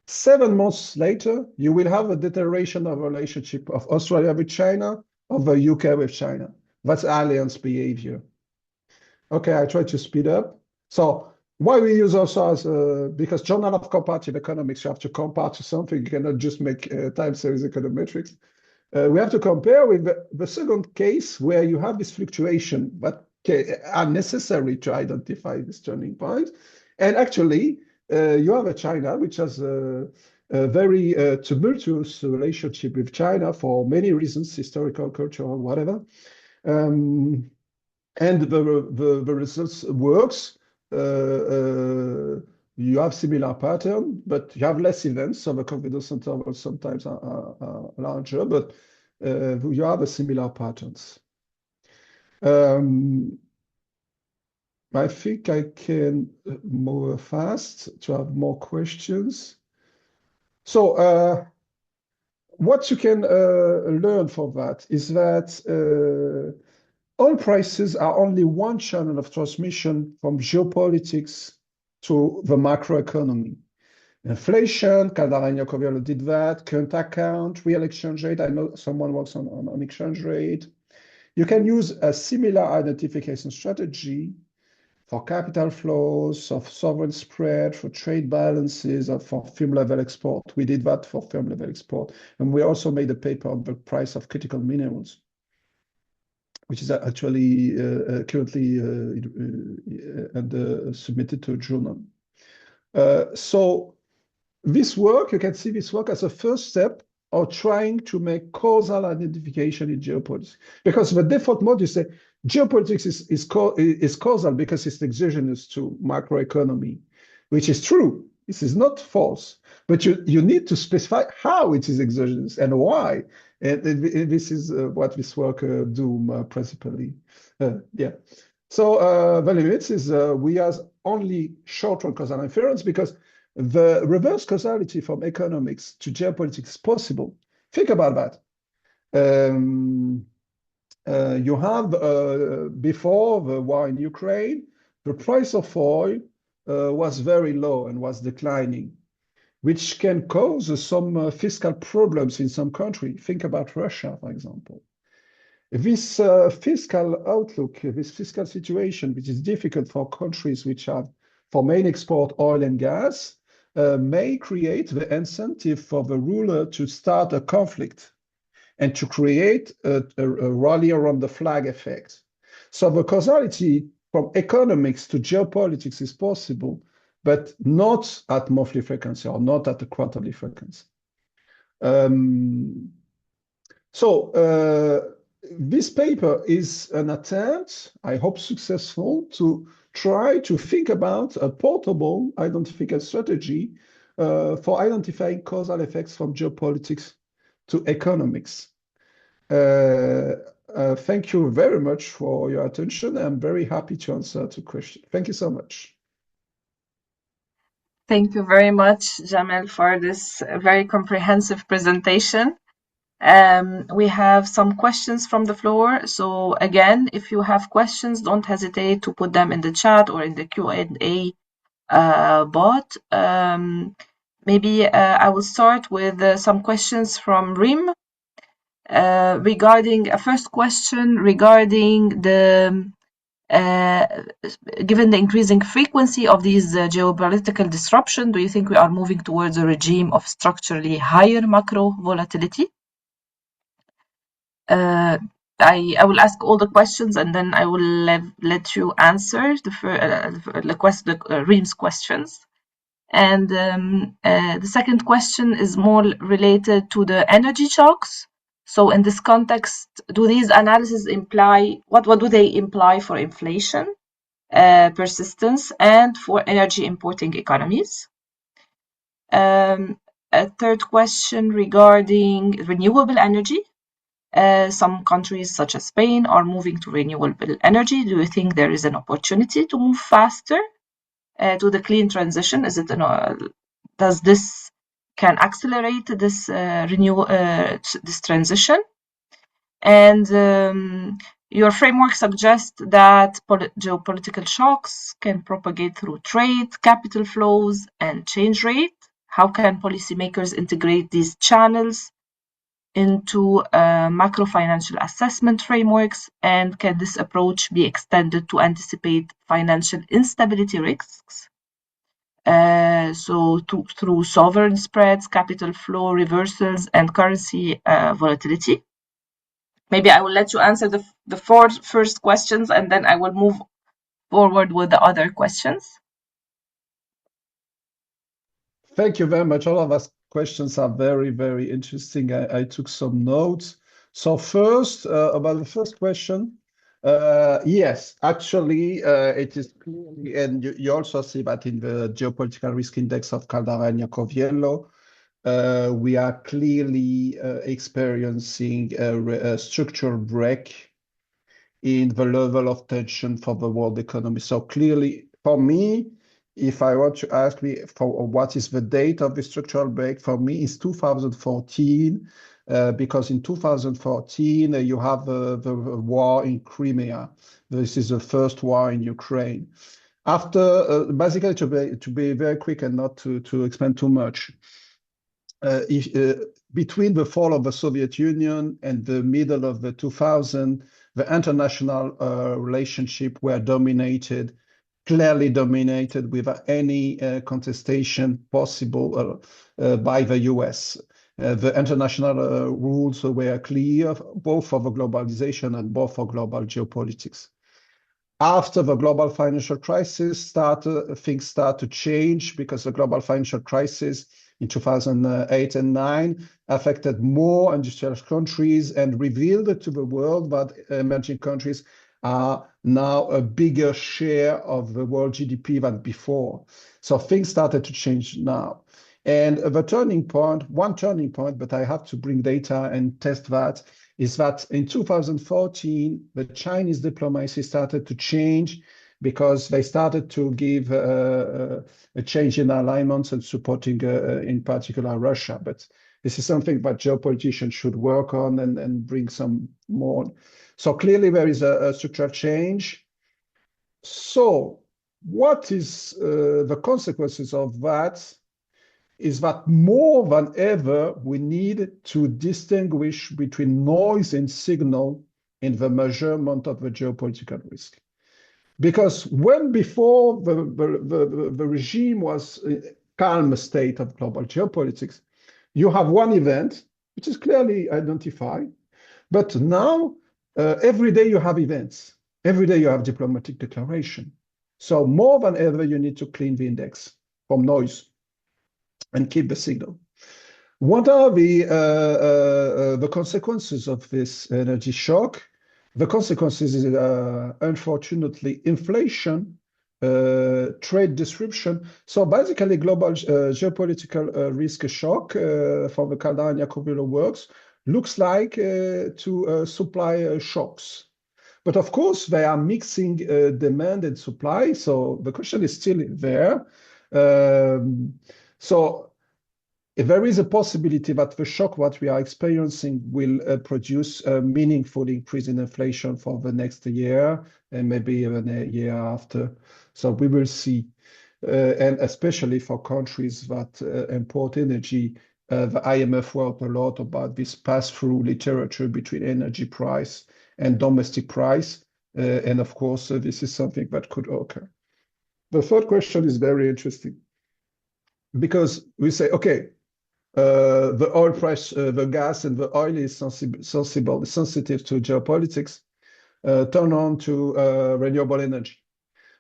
D: 7 months later, you will have a deterioration of the relationship of Australia with China, of the UK with China. That's alliance behavior. Okay, I try to speed up. So why we use also as because Journal of Comparative Economics, you have to compare to something. You cannot just make time series econometrics. We have to compare with the second case where you have this fluctuation, but are necessary to identify this turning point. And actually, you have a China which has a very tumultuous relationship with China for many reasons, historical, cultural, whatever. And the results works. You have similar pattern, but you have less events, so the confidence intervals sometimes are larger, but you have a similar patterns. I think I can move fast to have more questions. So what you can learn from that is that oil prices are only one channel of transmission from geopolitics to the macroeconomy. Inflation, Caldaragna-Coviello did that. Current account, real exchange rate. I know someone works on exchange rate. You can use a similar identification strategy for capital flows, of sovereign spread, for trade balances, or for firm level export. We did that for firm level export. And we also made a paper on the price of critical minerals, which is actually currently submitted to a journal. So this work, you can see this work as a first step of trying to make causal identification in geopolitics. Because the default mode, you say, geopolitics is causal because it's exogenous to macroeconomy, which is true. This is not false. But you need to specify how it is exogenous and why. And this is what this work do principally. Yeah. So the limits is we have only short-run causal inference because the reverse causality from economics to geopolitics is possible. Think about that. You have, before the war in Ukraine, the price of oil was very low and was declining, which can cause some fiscal problems in some countries. Think about Russia, for example. This fiscal outlook, this fiscal situation, which is difficult for countries which have for main export oil and gas, may create the incentive for the ruler to start a conflict and to create a rally around the flag effect. So the causality from economics to geopolitics is possible, but not at monthly frequency or not at the quarterly frequency. This paper is an attempt, I hope successful, to try to think about a portable identification strategy for identifying causal effects from geopolitics to economics. Thank you very much for your attention. I'm very happy to answer to questions. Thank you so much.
C: Thank you very much, Jamel, for this very comprehensive presentation. We have some questions from the floor. So again, if you have questions, don't hesitate to put them in the chat or in the Q&A bot. Maybe I will start with some questions from Rim regarding a first question regarding the given the increasing frequency of these geopolitical disruption, do you think we are moving towards a regime of structurally higher macro volatility? I will ask all the questions and then I will let you answer Reem's questions. And the second question is more related to the energy shocks. So in this context, do these analyses imply, what do they imply for inflation, persistence, and for energy importing economies? A third question regarding renewable energy. Some countries such as Spain are moving to renewable energy. Do you think there is an opportunity to move faster to the clean transition? Is it does this can accelerate this this transition? And your framework suggests that geopolitical shocks can propagate through trade, capital flows, and change rate. How can policymakers integrate these channels into macro financial assessment frameworks, and can this approach be extended to anticipate financial instability risks? Through sovereign spreads, capital flow reversals, and currency volatility. Maybe I will let you answer the four first questions, and then I will move forward with the other questions.
D: Thank you very much. All of us questions are very, very interesting. I took some notes. So first, about the first question, yes, actually, it is clearly, and you also see that in the geopolitical risk index of Caldaragna-Coviello, we are clearly experiencing a structural break in the level of tension for the world economy. So clearly, for me, if I want to ask me for what is the date of the structural break, for me it's 2014, because in 2014 you have the war in Crimea. This is the first war in Ukraine. After basically to be very quick and not to expand too much, between the fall of the Soviet Union and the middle of the 2000s, the international relationship were clearly dominated without any contestation possible by the US. The international rules were clear, both for the globalization and both for global geopolitics. After the global financial crisis things start to change, because the global financial crisis in 2008 and 9 affected more industrial countries and revealed to the world that emerging countries are now a bigger share of the world GDP than before. So things started to change now. And one turning point, but I have to bring data and test that, is that in 2014, the Chinese diplomacy started to change because they started to give a change in alignments and supporting, in particular, Russia. But this is something that geopoliticians should work on and bring some more. So clearly there is a structural change. So what is the consequences of that? Is that more than ever, we need to distinguish between noise and signal in the measurement of the geopolitical risk. Because when before the regime was a calm state of global geopolitics, you have one event, which is clearly identified, but now every day you have events. Every day you have diplomatic declaration. So more than ever, you need to clean the index from noise and keep the signal. What are the consequences of this energy shock? The consequences is, unfortunately, inflation, trade disruption. So basically, global geopolitical risk shock for the Caldara-Yakubilo works looks like to supply shocks. But of course, they are mixing demand and supply. So the question is still there. So if there is a possibility that the shock what we are experiencing will produce a meaningful increase in inflation for the next year and maybe even a year after. So we will see. And especially for countries that import energy, the IMF wrote a lot about this pass-through literature between energy price and domestic price. And of course, this is something that could occur. The third question is very interesting, because we say, okay, the oil price, the gas and the oil is sensitive to geopolitics, turn on to renewable energy.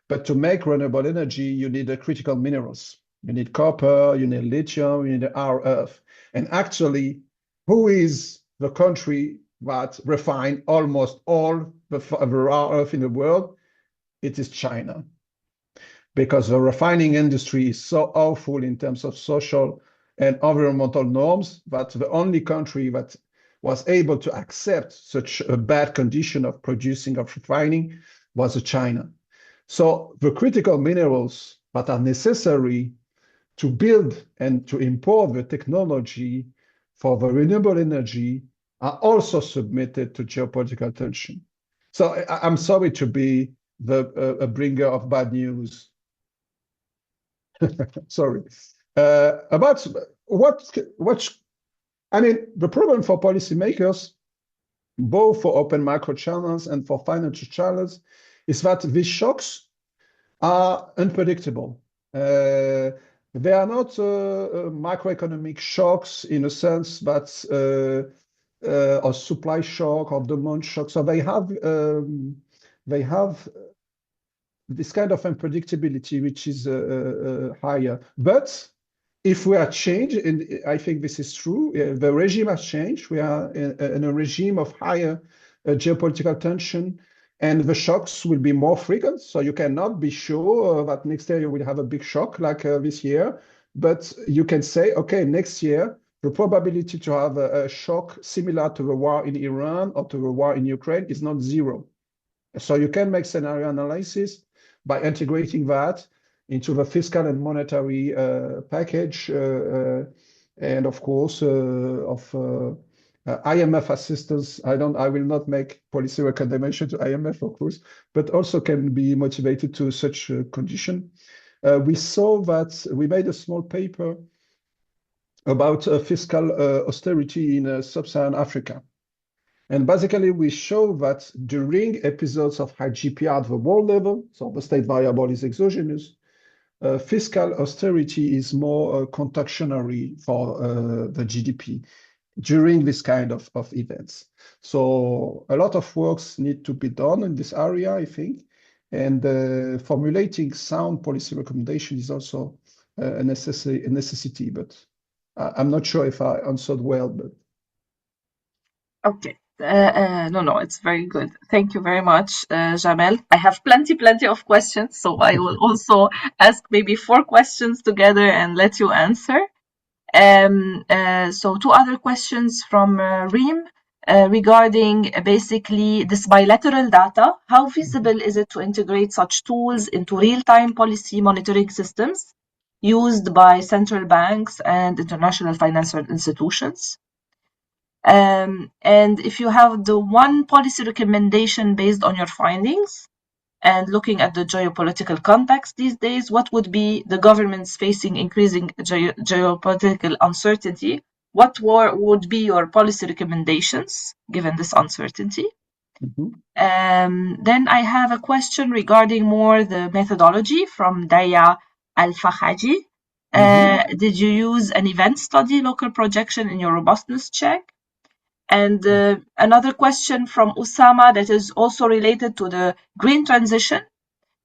D: But to make renewable energy, you need critical minerals. You need copper, you need lithium, you need rare earth. And actually, who is the country that refine almost all the rare earth in the world? It is China. Because the refining industry is so awful in terms of social and environmental norms that the only country that was able to accept such a bad condition of producing, of refining, was China. So the critical minerals that are necessary to build and to import the technology for the renewable energy are also submitted to geopolitical tension. So I'm sorry to be a bringer of bad news. Sorry. About I mean, the problem for policymakers, both for open macro channels and for financial channels, is that these shocks are unpredictable. They are not macroeconomic shocks in a sense that a supply shock or demand shock. So they have this kind of unpredictability, which is higher. But if we are changed, and I think this is true, the regime has changed. We are in a regime of higher geopolitical tension, and the shocks will be more frequent. So you cannot be sure that next year you will have a big shock like this year. But you can say, okay, next year, the probability to have a shock similar to the war in Iran or to the war in Ukraine is not zero. So you can make scenario analysis by integrating that into the fiscal and monetary package, and of course, of IMF assistance. I will not make policy recommendation to IMF, of course, but also can be motivated to such a condition. We saw that we made a small paper about fiscal austerity in sub-Saharan Africa. And basically, we show that during episodes of high GPR at the world level, so the state variable is exogenous, fiscal austerity is more contractionary for the GDP during this kind of events. So a lot of works need to be done in this area, I think, and formulating sound policy recommendation is also a necessity, but I'm not sure if I answered well, but.
C: Okay. No, it's very good. Thank you very much, Jamel. I have plenty of questions, so I will also ask maybe 4 questions together and let you answer. So 2 other questions from Reem regarding basically this bilateral data. How feasible is it to integrate such tools into real-time policy monitoring systems used by central banks and international financial institutions? And if you have the one policy recommendation based on your findings and looking at the geopolitical context these days, what would be the governments facing increasing geopolitical uncertainty? What would be your policy recommendations given this uncertainty? Then I have a question regarding more the methodology from Daya Al-Fahaji. Did you use an event study local projection in your robustness check? And another question from Usama that is also related to the green transition.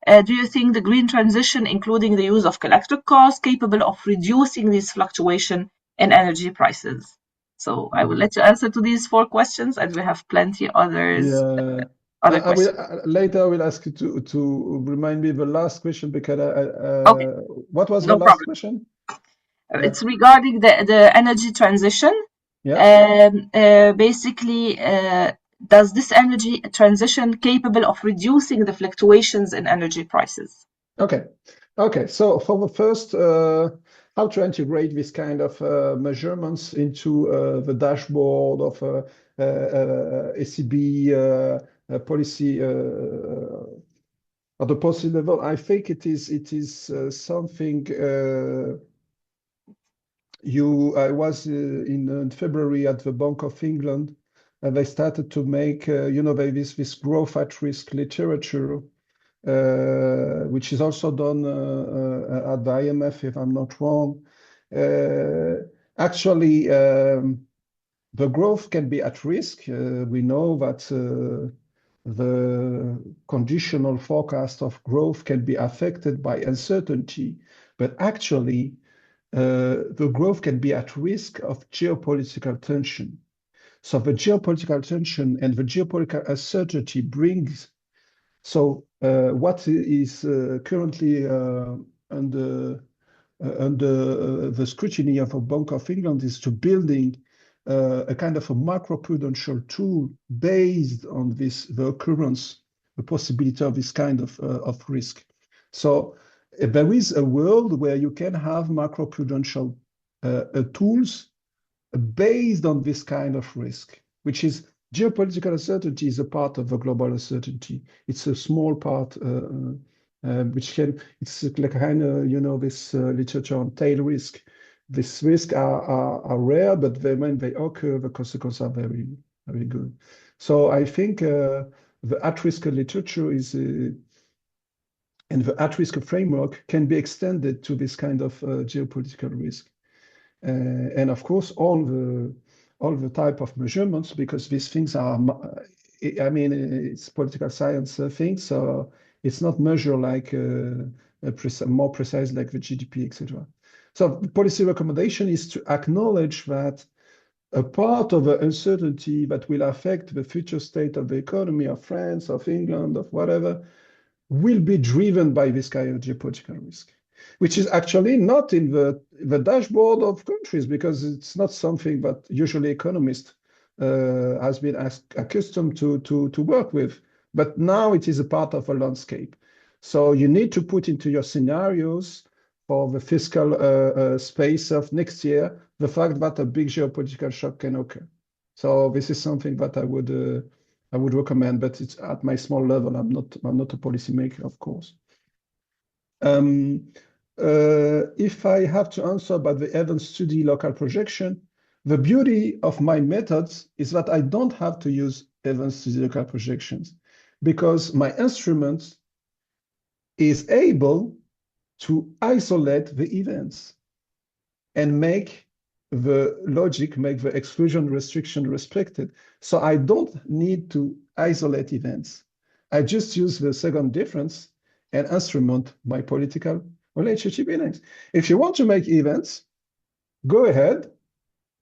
C: Do you think the green transition, including the use of collector costs, capable of reducing this fluctuation in energy prices? So I will let you answer to these 4 questions, and we have plenty others.
D: Yeah.
C: Other questions.
D: Later, I will ask you to remind me the last question because
C: Okay.
D: What was
C: No
D: the last
C: problem.
D: question?
C: It's regarding the energy transition.
D: Yeah.
C: Basically, does this energy transition capable of reducing the fluctuations in energy prices?
D: Okay. So for the first, how to integrate this kind of measurements into the dashboard of ECB policy at the policy level. I think it is something. I was in February at the Bank of England, and they started to make this growth at risk literature, which is also done at the IMF, if I'm not wrong. Actually, the growth can be at risk. We know that the conditional forecast of growth can be affected by uncertainty, but actually, the growth can be at risk of geopolitical tension. So the geopolitical tension and the geopolitical uncertainty brings. So what is currently under the scrutiny of the Bank of England is to building a kind of a macroprudential tool based on the occurrence, the possibility of this kind of risk. So there is a world where you can have macroprudential tools based on this kind of risk, which is geopolitical uncertainty is a part of the global uncertainty. It's a small part, it's like kind of, this literature on tail risk. These risks are rare, but when they occur, the consequences are very, very good. So I think the at-risk literature is, and the at-risk framework can be extended to this kind of geopolitical risk. And of course, all the type of measurements, because these things are, I mean, it's political science things, so it's not measured like more precise like the GDP, etc. So policy recommendation is to acknowledge that a part of the uncertainty that will affect the future state of the economy of France, of England, of whatever, will be driven by this kind of geopolitical risk, which is actually not in the dashboard of countries, because it's not something that usually economists has been accustomed to work with. But now it is a part of a landscape. So you need to put into your scenarios for the fiscal space of next year the fact that a big geopolitical shock can occur. So this is something that I would recommend, but it's at my small level. I'm not a policymaker, of course. If I have to answer about the event study local projection, the beauty of my methods is that I don't have to use event study local projections because my instrument is able to isolate the events and make the logic, make the exclusion restriction respected. So I don't need to isolate events. I just use the second difference and instrument my political relationship index. If you want to make events, go ahead,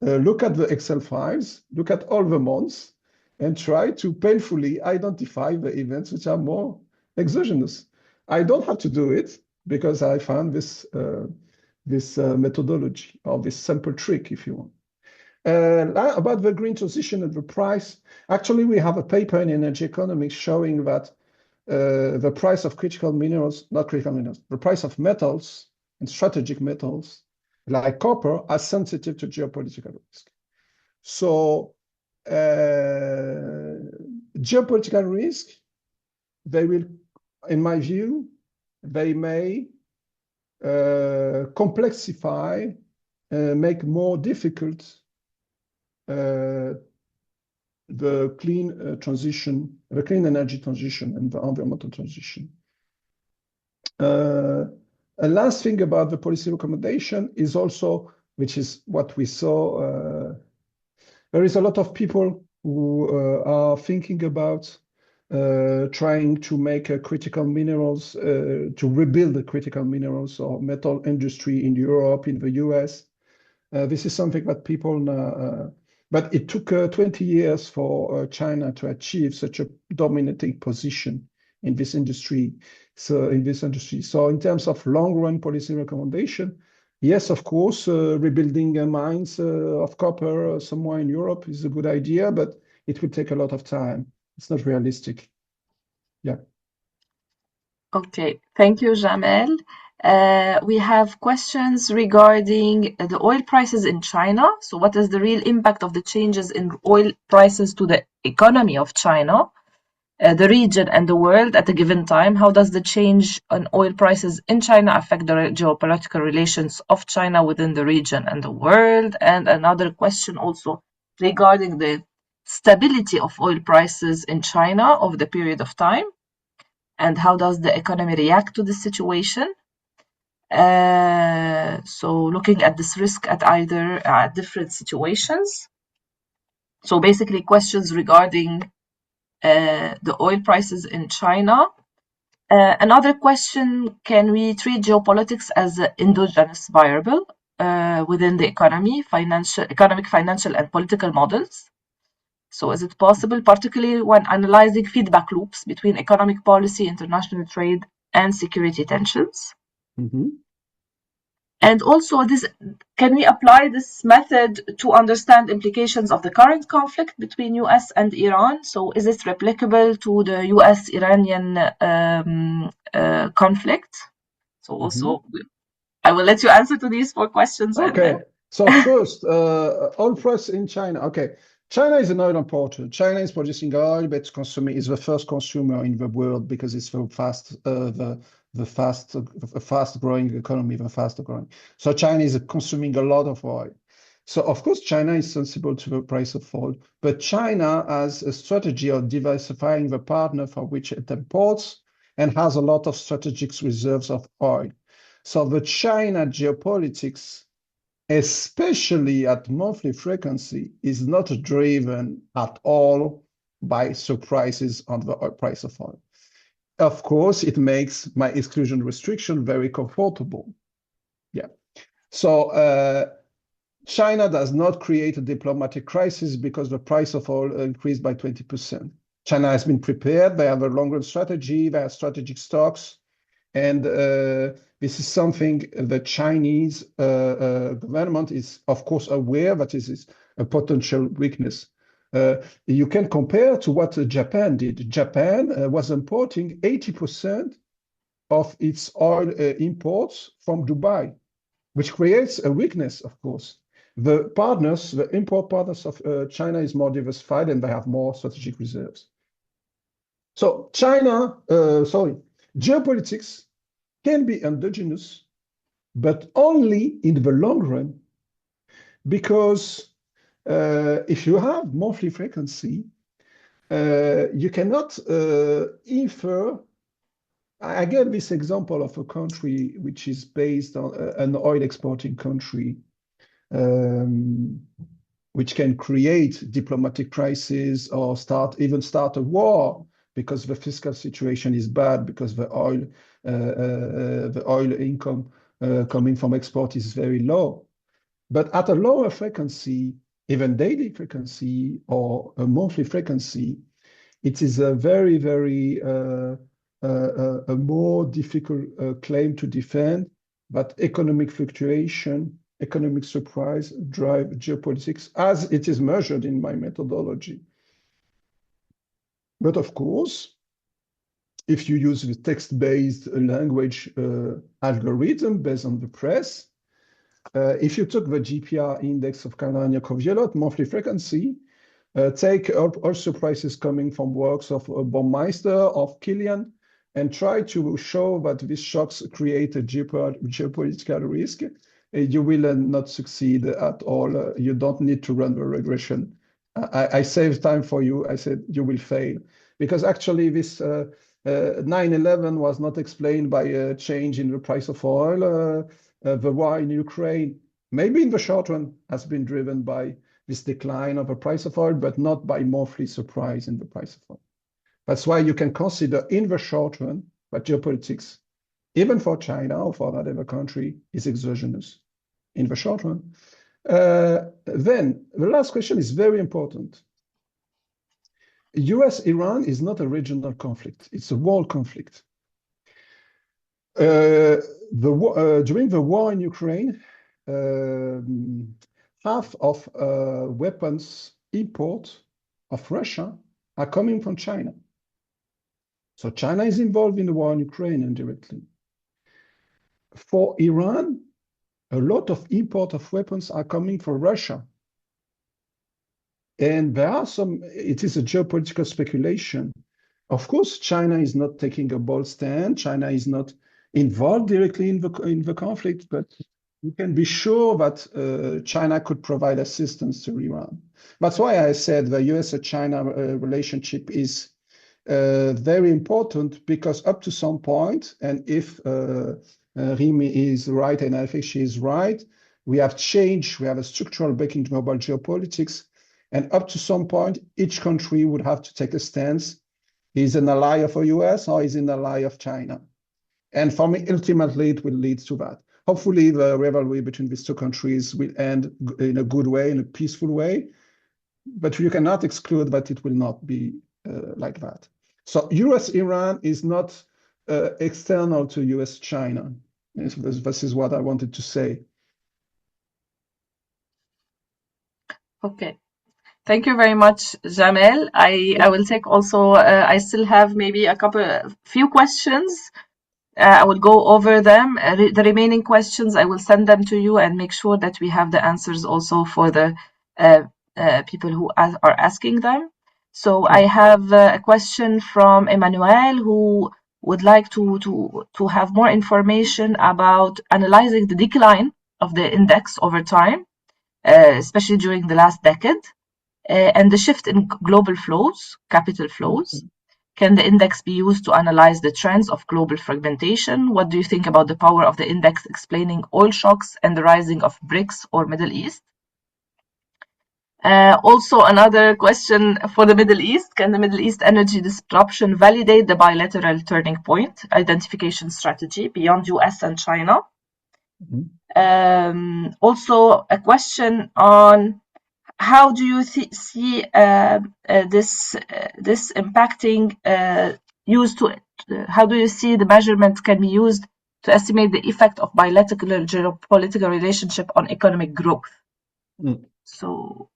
D: look at the Excel files, look at all the months, and try to painfully identify the events which are more exogenous. I don't have to do it because I found this methodology or this simple trick, if you want. About the green transition and the price, actually, we have a paper in Energy Economics showing that the price of critical minerals, not critical minerals, the price of metals and strategic metals like copper are sensitive to geopolitical risk. So geopolitical risk, they will, in my view, they may complexify, make more difficult the clean transition, the clean energy transition and the environmental transition. A last thing about the policy recommendation is also, which is what we saw, there is a lot of people who are thinking about trying to make critical minerals, to rebuild the critical minerals or metal industry in Europe, in the US. This is something that people, but it took 20 years for China to achieve such a dominating position in this industry. So in terms of long-run policy recommendation, yes, of course, rebuilding mines of copper somewhere in Europe is a good idea, but it will take a lot of time. It's not realistic. Yeah.
C: Okay, thank you, Jamel. We have questions regarding the oil prices in China. So what is the real impact of the changes in oil prices to the economy of China, the region and the world at a given time? How does the change in oil prices in China affect the geopolitical relations of China within the region and the world? And another question also regarding the stability of oil prices in China over the period of time, and how does the economy react to this situation? So looking at this risk at either different situations. So basically questions regarding the oil prices in China. Another question, can we treat geopolitics as an endogenous variable within the economic, financial, and political models? So is it possible, particularly when analyzing feedback loops between economic policy, international trade, and security tensions?
D: Mm-hmm.
C: And also, can we apply this method to understand implications of the current conflict between US and Iran? So is it replicable to the US-Iranian conflict? So also, I will let you answer to these 4 questions.
D: Okay. So first, oil price in China. Okay. China is an oil importer. China is producing oil, but is the first consumer in the world because it's the fast growing economy, the faster growing. So China is consuming a lot of oil. So of course, China is sensible to the price of oil, but China has a strategy of diversifying the partner for which it imports and has a lot of strategic reserves of oil. So the China geopolitics, especially at monthly frequency, is not driven at all by surprises on the price of oil. Of course, it makes my exclusion restriction very comfortable. Yeah. So China does not create a diplomatic crisis because the price of oil increased by 20%. China has been prepared. They have a long-run strategy. They have strategic stocks. And this is something the Chinese government is, of course, aware that this is a potential weakness. You can compare to what Japan did. Japan was importing 80% of its oil imports from Dubai, which creates a weakness, of course. The partners, the import partners of China is more diversified and they have more strategic reserves. So geopolitics can be endogenous, but only in the long run, because if you have monthly frequency, you cannot infer. I gave this example of a country which is based on an oil exporting country, which can create diplomatic crises or even start a war because the fiscal situation is bad, because the oil income coming from export is very low. But at a lower frequency, even daily frequency or a monthly frequency, it is a very, very a more difficult claim to defend. But economic fluctuation, economic surprise drive geopolitics as it is measured in my methodology. But of course, if you use the text-based language algorithm based on the press, if you took the GPR index of Carolina Coviolot monthly frequency, take all surprises coming from works of Baumeister, of Killian, and try to show that these shocks create a geopolitical risk, you will not succeed at all. You don't need to run the regression. I saved time for you. I said you will fail. Because actually this 9/11 was not explained by a change in the price of oil. The war in Ukraine, maybe in the short run, has been driven by this decline of the price of oil, but not by monthly surprise in the price of oil. That's why you can consider in the short run that geopolitics, even for China or for whatever country, is exogenous in the short run. Then the last question is very important. US-Iran is not a regional conflict, it's a world conflict. During the war in Ukraine, half of weapons import of Russia are coming from China. So China is involved in the war in Ukraine indirectly. For Iran, a lot of import of weapons are coming from Russia. And there are it is a geopolitical speculation. Of course, China is not taking a bold stand. China is not involved directly in the conflict, but you can be sure that China could provide assistance to Iran. That's why I said the US-China relationship is very important, because up to some point, and if Rimi is right, and I think she is right, we have changed, we have a structural break in global geopolitics, and up to some point, each country would have to take a stance. Is an ally of the US or is an ally of China? And for me, ultimately, it will lead to that. Hopefully, the rivalry between these two countries will end in a good way, in a peaceful way. But you cannot exclude that it will not be like that. So US-Iran is not external to US-China. This is what I wanted to say.
C: Okay. Thank you very much, Jamel. I will take also, I still have maybe few questions. I will go over them. The remaining questions, I will send them to you and make sure that we have the answers also for the people who are asking them. So I have a question from Emmanuel, who would like to have more information about analyzing the decline of the index over time, especially during the last decade. And the shift in global flows, capital flows. Can the index be used to analyze the trends of global fragmentation? What do you think about the power of the index explaining oil shocks and the rising of BRICS or Middle East? Also, another question for the Middle East. Can the Middle East energy disruption validate the bilateral turning point identification strategy beyond US and China? Also, a question on how do you see this impacting how do you see the measurement can be used to estimate the effect of bilateral geopolitical relationship on economic growth? So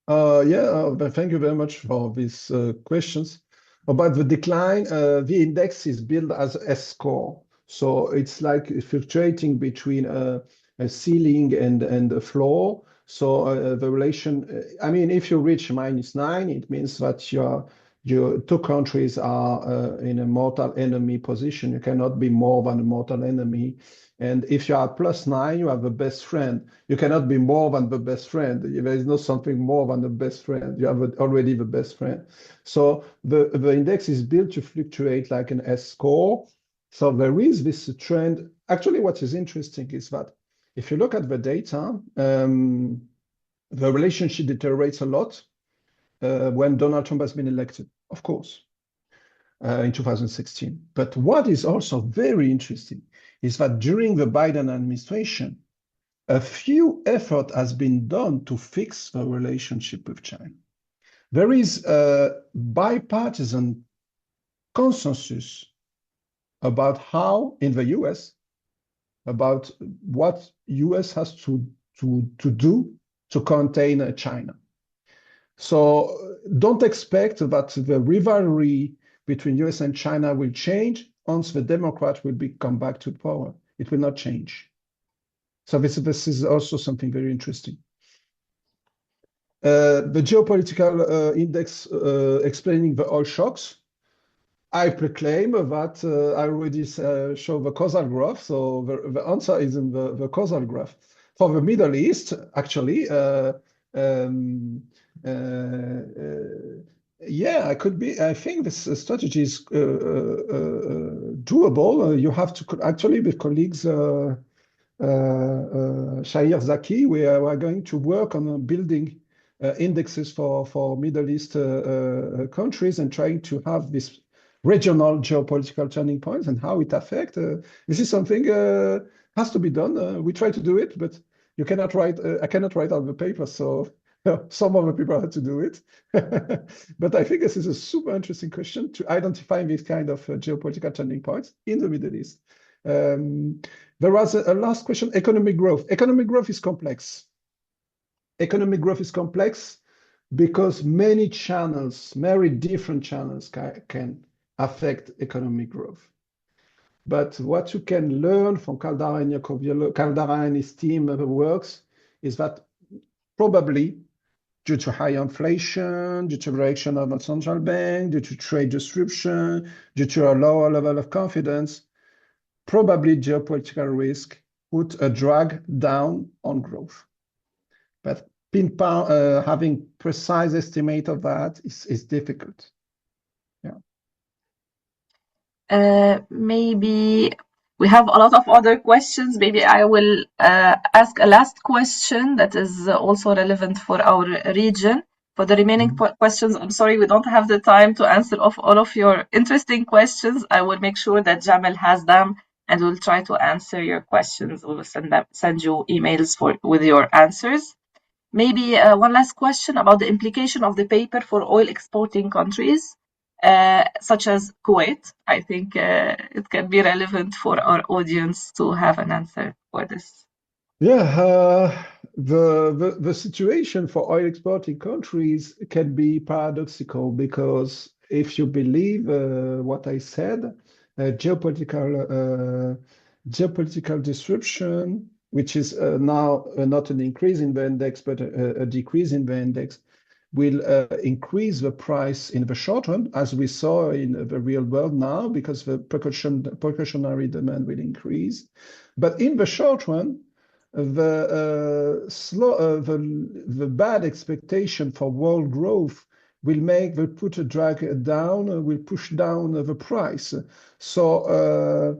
D: thank you very much for these questions. About the decline, the index is built as a score. So it's like fluctuating between a ceiling and a floor. So the relation, I mean, if you reach -9, it means that your two countries are in a mortal enemy position. You cannot be more than a mortal enemy. And if you are +9, you have a best friend. You cannot be more than the best friend. There is not something more than the best friend. You have already the best friend. So the index is built to fluctuate like an S score. So there is this trend. Actually, what is interesting is that if you look at the data, the relationship deteriorates a lot when Donald Trump has been elected, of course, in 2016. But what is also very interesting is that during the Biden administration, a few effort has been done to fix the relationship with China. There is a bipartisan consensus about how, in the US, about what US has to do to contain China. So don't expect that the rivalry between US and China will change once the Democrats will come back to power. It will not change. So this is also something very interesting. The geopolitical index explaining the oil shocks. I proclaim that I already show the causal graph. So the answer is in the causal graph. For the Middle East, actually, yeah, I think this strategy is doable. You have to actually, with colleagues Shahir Zaki, we are going to work on building indexes for Middle East countries and trying to have this regional geopolitical turning points and how it affects. This is something has to be done. We try to do it, but you cannot write. I cannot write out the paper, so some other people have to do it. But I think this is a super interesting question to identify these kind of geopolitical turning points in the Middle East. There was a last question, economic growth. Economic growth is complex. Economic growth is complex because many channels, very different channels can affect economic growth. But what you can learn from Caldara and his team works is that probably due to high inflation, due to reaction of the central bank, due to trade disruption, due to a lower level of confidence, probably geopolitical risk put a drag down on growth. But having precise estimate of that is difficult.
C: Yeah. Maybe we have a lot of other questions. Maybe I will ask a last question that is also relevant for our region. For the remaining questions, I'm sorry, we don't have the time to answer all of your interesting questions. I will make sure that Jamel has them and we'll try to answer your questions. We'll send you emails with your answers. Maybe one last question about the implication of the paper for oil exporting countries, such as Kuwait. I think it can be relevant for our audience to have an answer for this.
D: Yeah, the situation for oil exporting countries can be paradoxical because if you believe what I said, geopolitical disruption, which is now not an increase in the index, but a decrease in the index, will increase the price in the short run, as we saw in the real world now, because the precautionary demand will increase. But in the short run, the bad expectation for world growth will put a drag down, will push down the price. So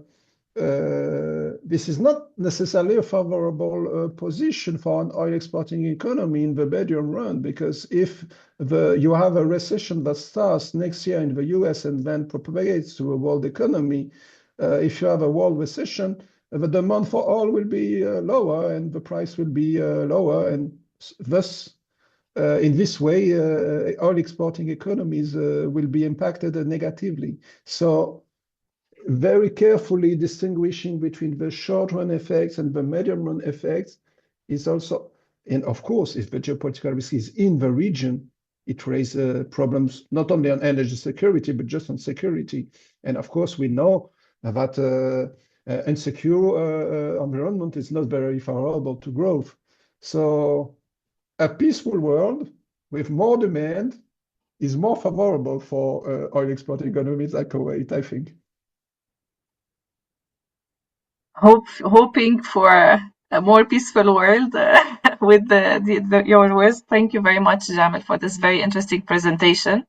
D: this is not necessarily a favorable position for an oil exporting economy in the medium run, because if you have a recession that starts next year in the US and then propagates to a world economy, if you have a world recession, the demand for oil will be lower and the price will be lower, and thus in this way oil exporting economies will be impacted negatively. So very carefully distinguishing between the short-run effects and the medium-run effects is also, and of course, if the geopolitical risk is in the region, it raises problems not only on energy security, but just on security. And of course, we know that insecure environment is not very favorable to growth. So a peaceful world with more demand is more favorable for oil export economies like Kuwait, I think.
C: Hoping for a more peaceful world with your words. Thank you very much, Jamel, for this very interesting presentation.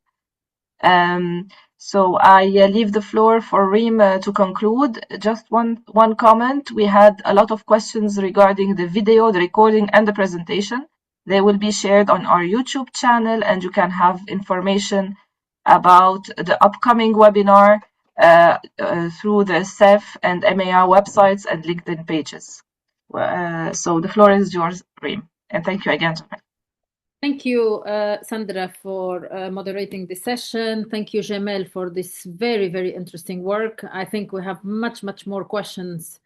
C: So I leave the floor for Reem to conclude. Just one comment. We had a lot of questions regarding the video, the recording, and the presentation. They will be shared on our YouTube channel, and you can have information about the upcoming webinar through the CEF and EMEA websites and LinkedIn pages. So the floor is yours, Reem. And thank you again, Jamel.
A: Thank you, Sandra, for moderating this session. Thank you, Jamel, for this very, very interesting work. I think we have much more questions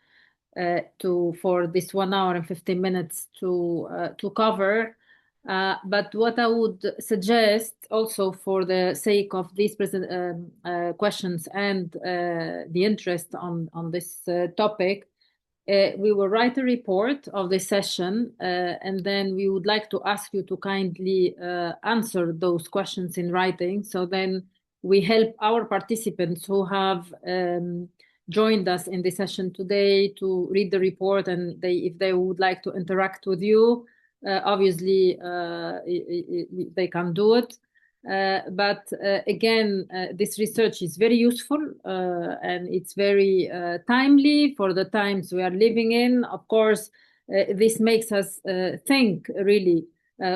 A: for this 1 hour and 15 minutes to cover. But what I would suggest, also for the sake of these questions and the interest on this topic, we will write a report of this session, and then we would like to ask you to kindly answer those questions in writing. So then we help our participants who have joined us in this session today to read the report, and if they would like to interact with you, obviously they can do it. But again, this research is very useful and it's very timely for the times we are living in. Of course, this makes us think really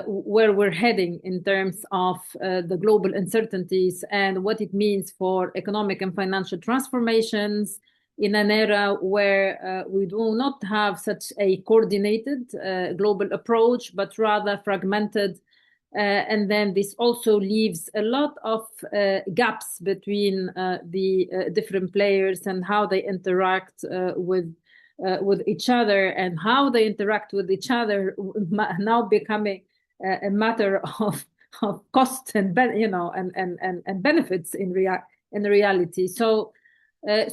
A: where we're heading in terms of the global uncertainties and what it means for economic and financial transformations in an era where we do not have such a coordinated global approach, but rather fragmented. And then this also leaves a lot of gaps between the different players and how they interact with each other, and how they interact with each other now becoming a matter of cost and and benefits in reality. So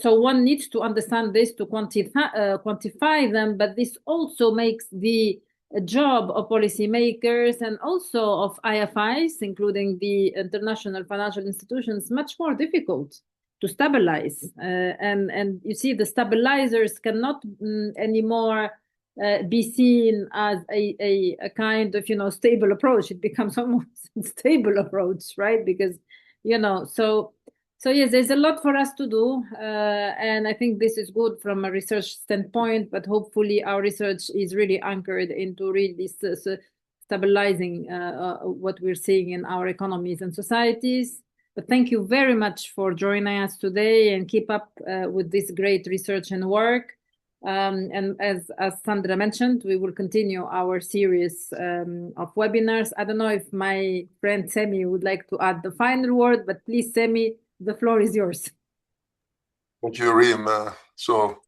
A: one needs to understand this to quantify them, but this also makes the job of policymakers and also of IFIs, including the international financial institutions, much more difficult to stabilize. And you see, the stabilizers cannot anymore be seen as a kind of stable approach. It becomes almost a stable approach, right? Because so yes, there's a lot for us to do, and I think this is good from a research standpoint, but hopefully our research is really anchored into really stabilizing what we're seeing in our economies and societies. But thank you very much for joining us today, and keep up with this great research and work. And as Sandra mentioned, we will continue our series of webinars. I don't know if my friend Sami would like to add the final word, but please, Sami, the floor is yours.
B: Thank you, Reem. So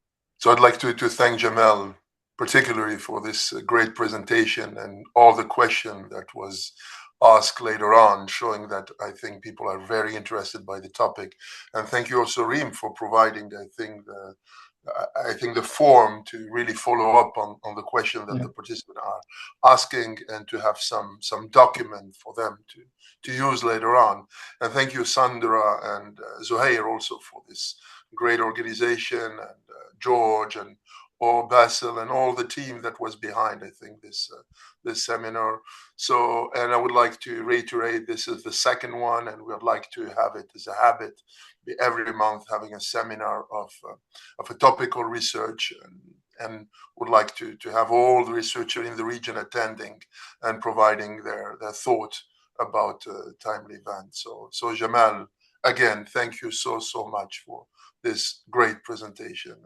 B: I'd like to thank Jamel particularly for this great presentation and all the question that was asked later on, showing that I think people are very interested by the topic. And thank you also, Reem, for providing, I think the form to really follow up on the question that the participants are asking, and to have some document for them to use later on. And thank you, Sandra and Zuhair, also for this great organization, and George and Basil and all the team that was behind, I think, this seminar. So, and I would like to reiterate, this is the second one, and we would like to have it as a habit, every month having a seminar of a topical research, and would like to have all the researchers in the region attending and providing their thought about timely events. So Jamel, again, thank you so much for this great presentation,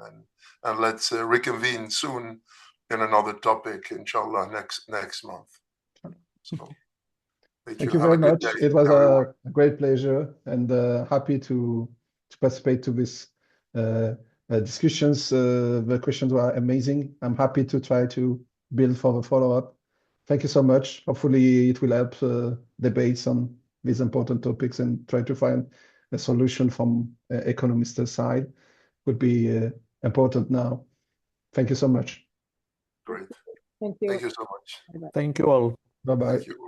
B: and let's reconvene soon in another topic, inshallah, next month. So
D: thank you very much. It was a great pleasure, and happy to participate to this discussions. The questions were amazing. I'm happy to try to build for the follow-up. Thank you so much. Hopefully it will help debates on these important topics, and try to find a solution from economists' side. Would be important now. Thank you so much.
B: Great.
A: Thank you.
B: Thank you so much.
A: Bye-bye.
E: Thank you all.
D: Bye-bye.
B: Thank you.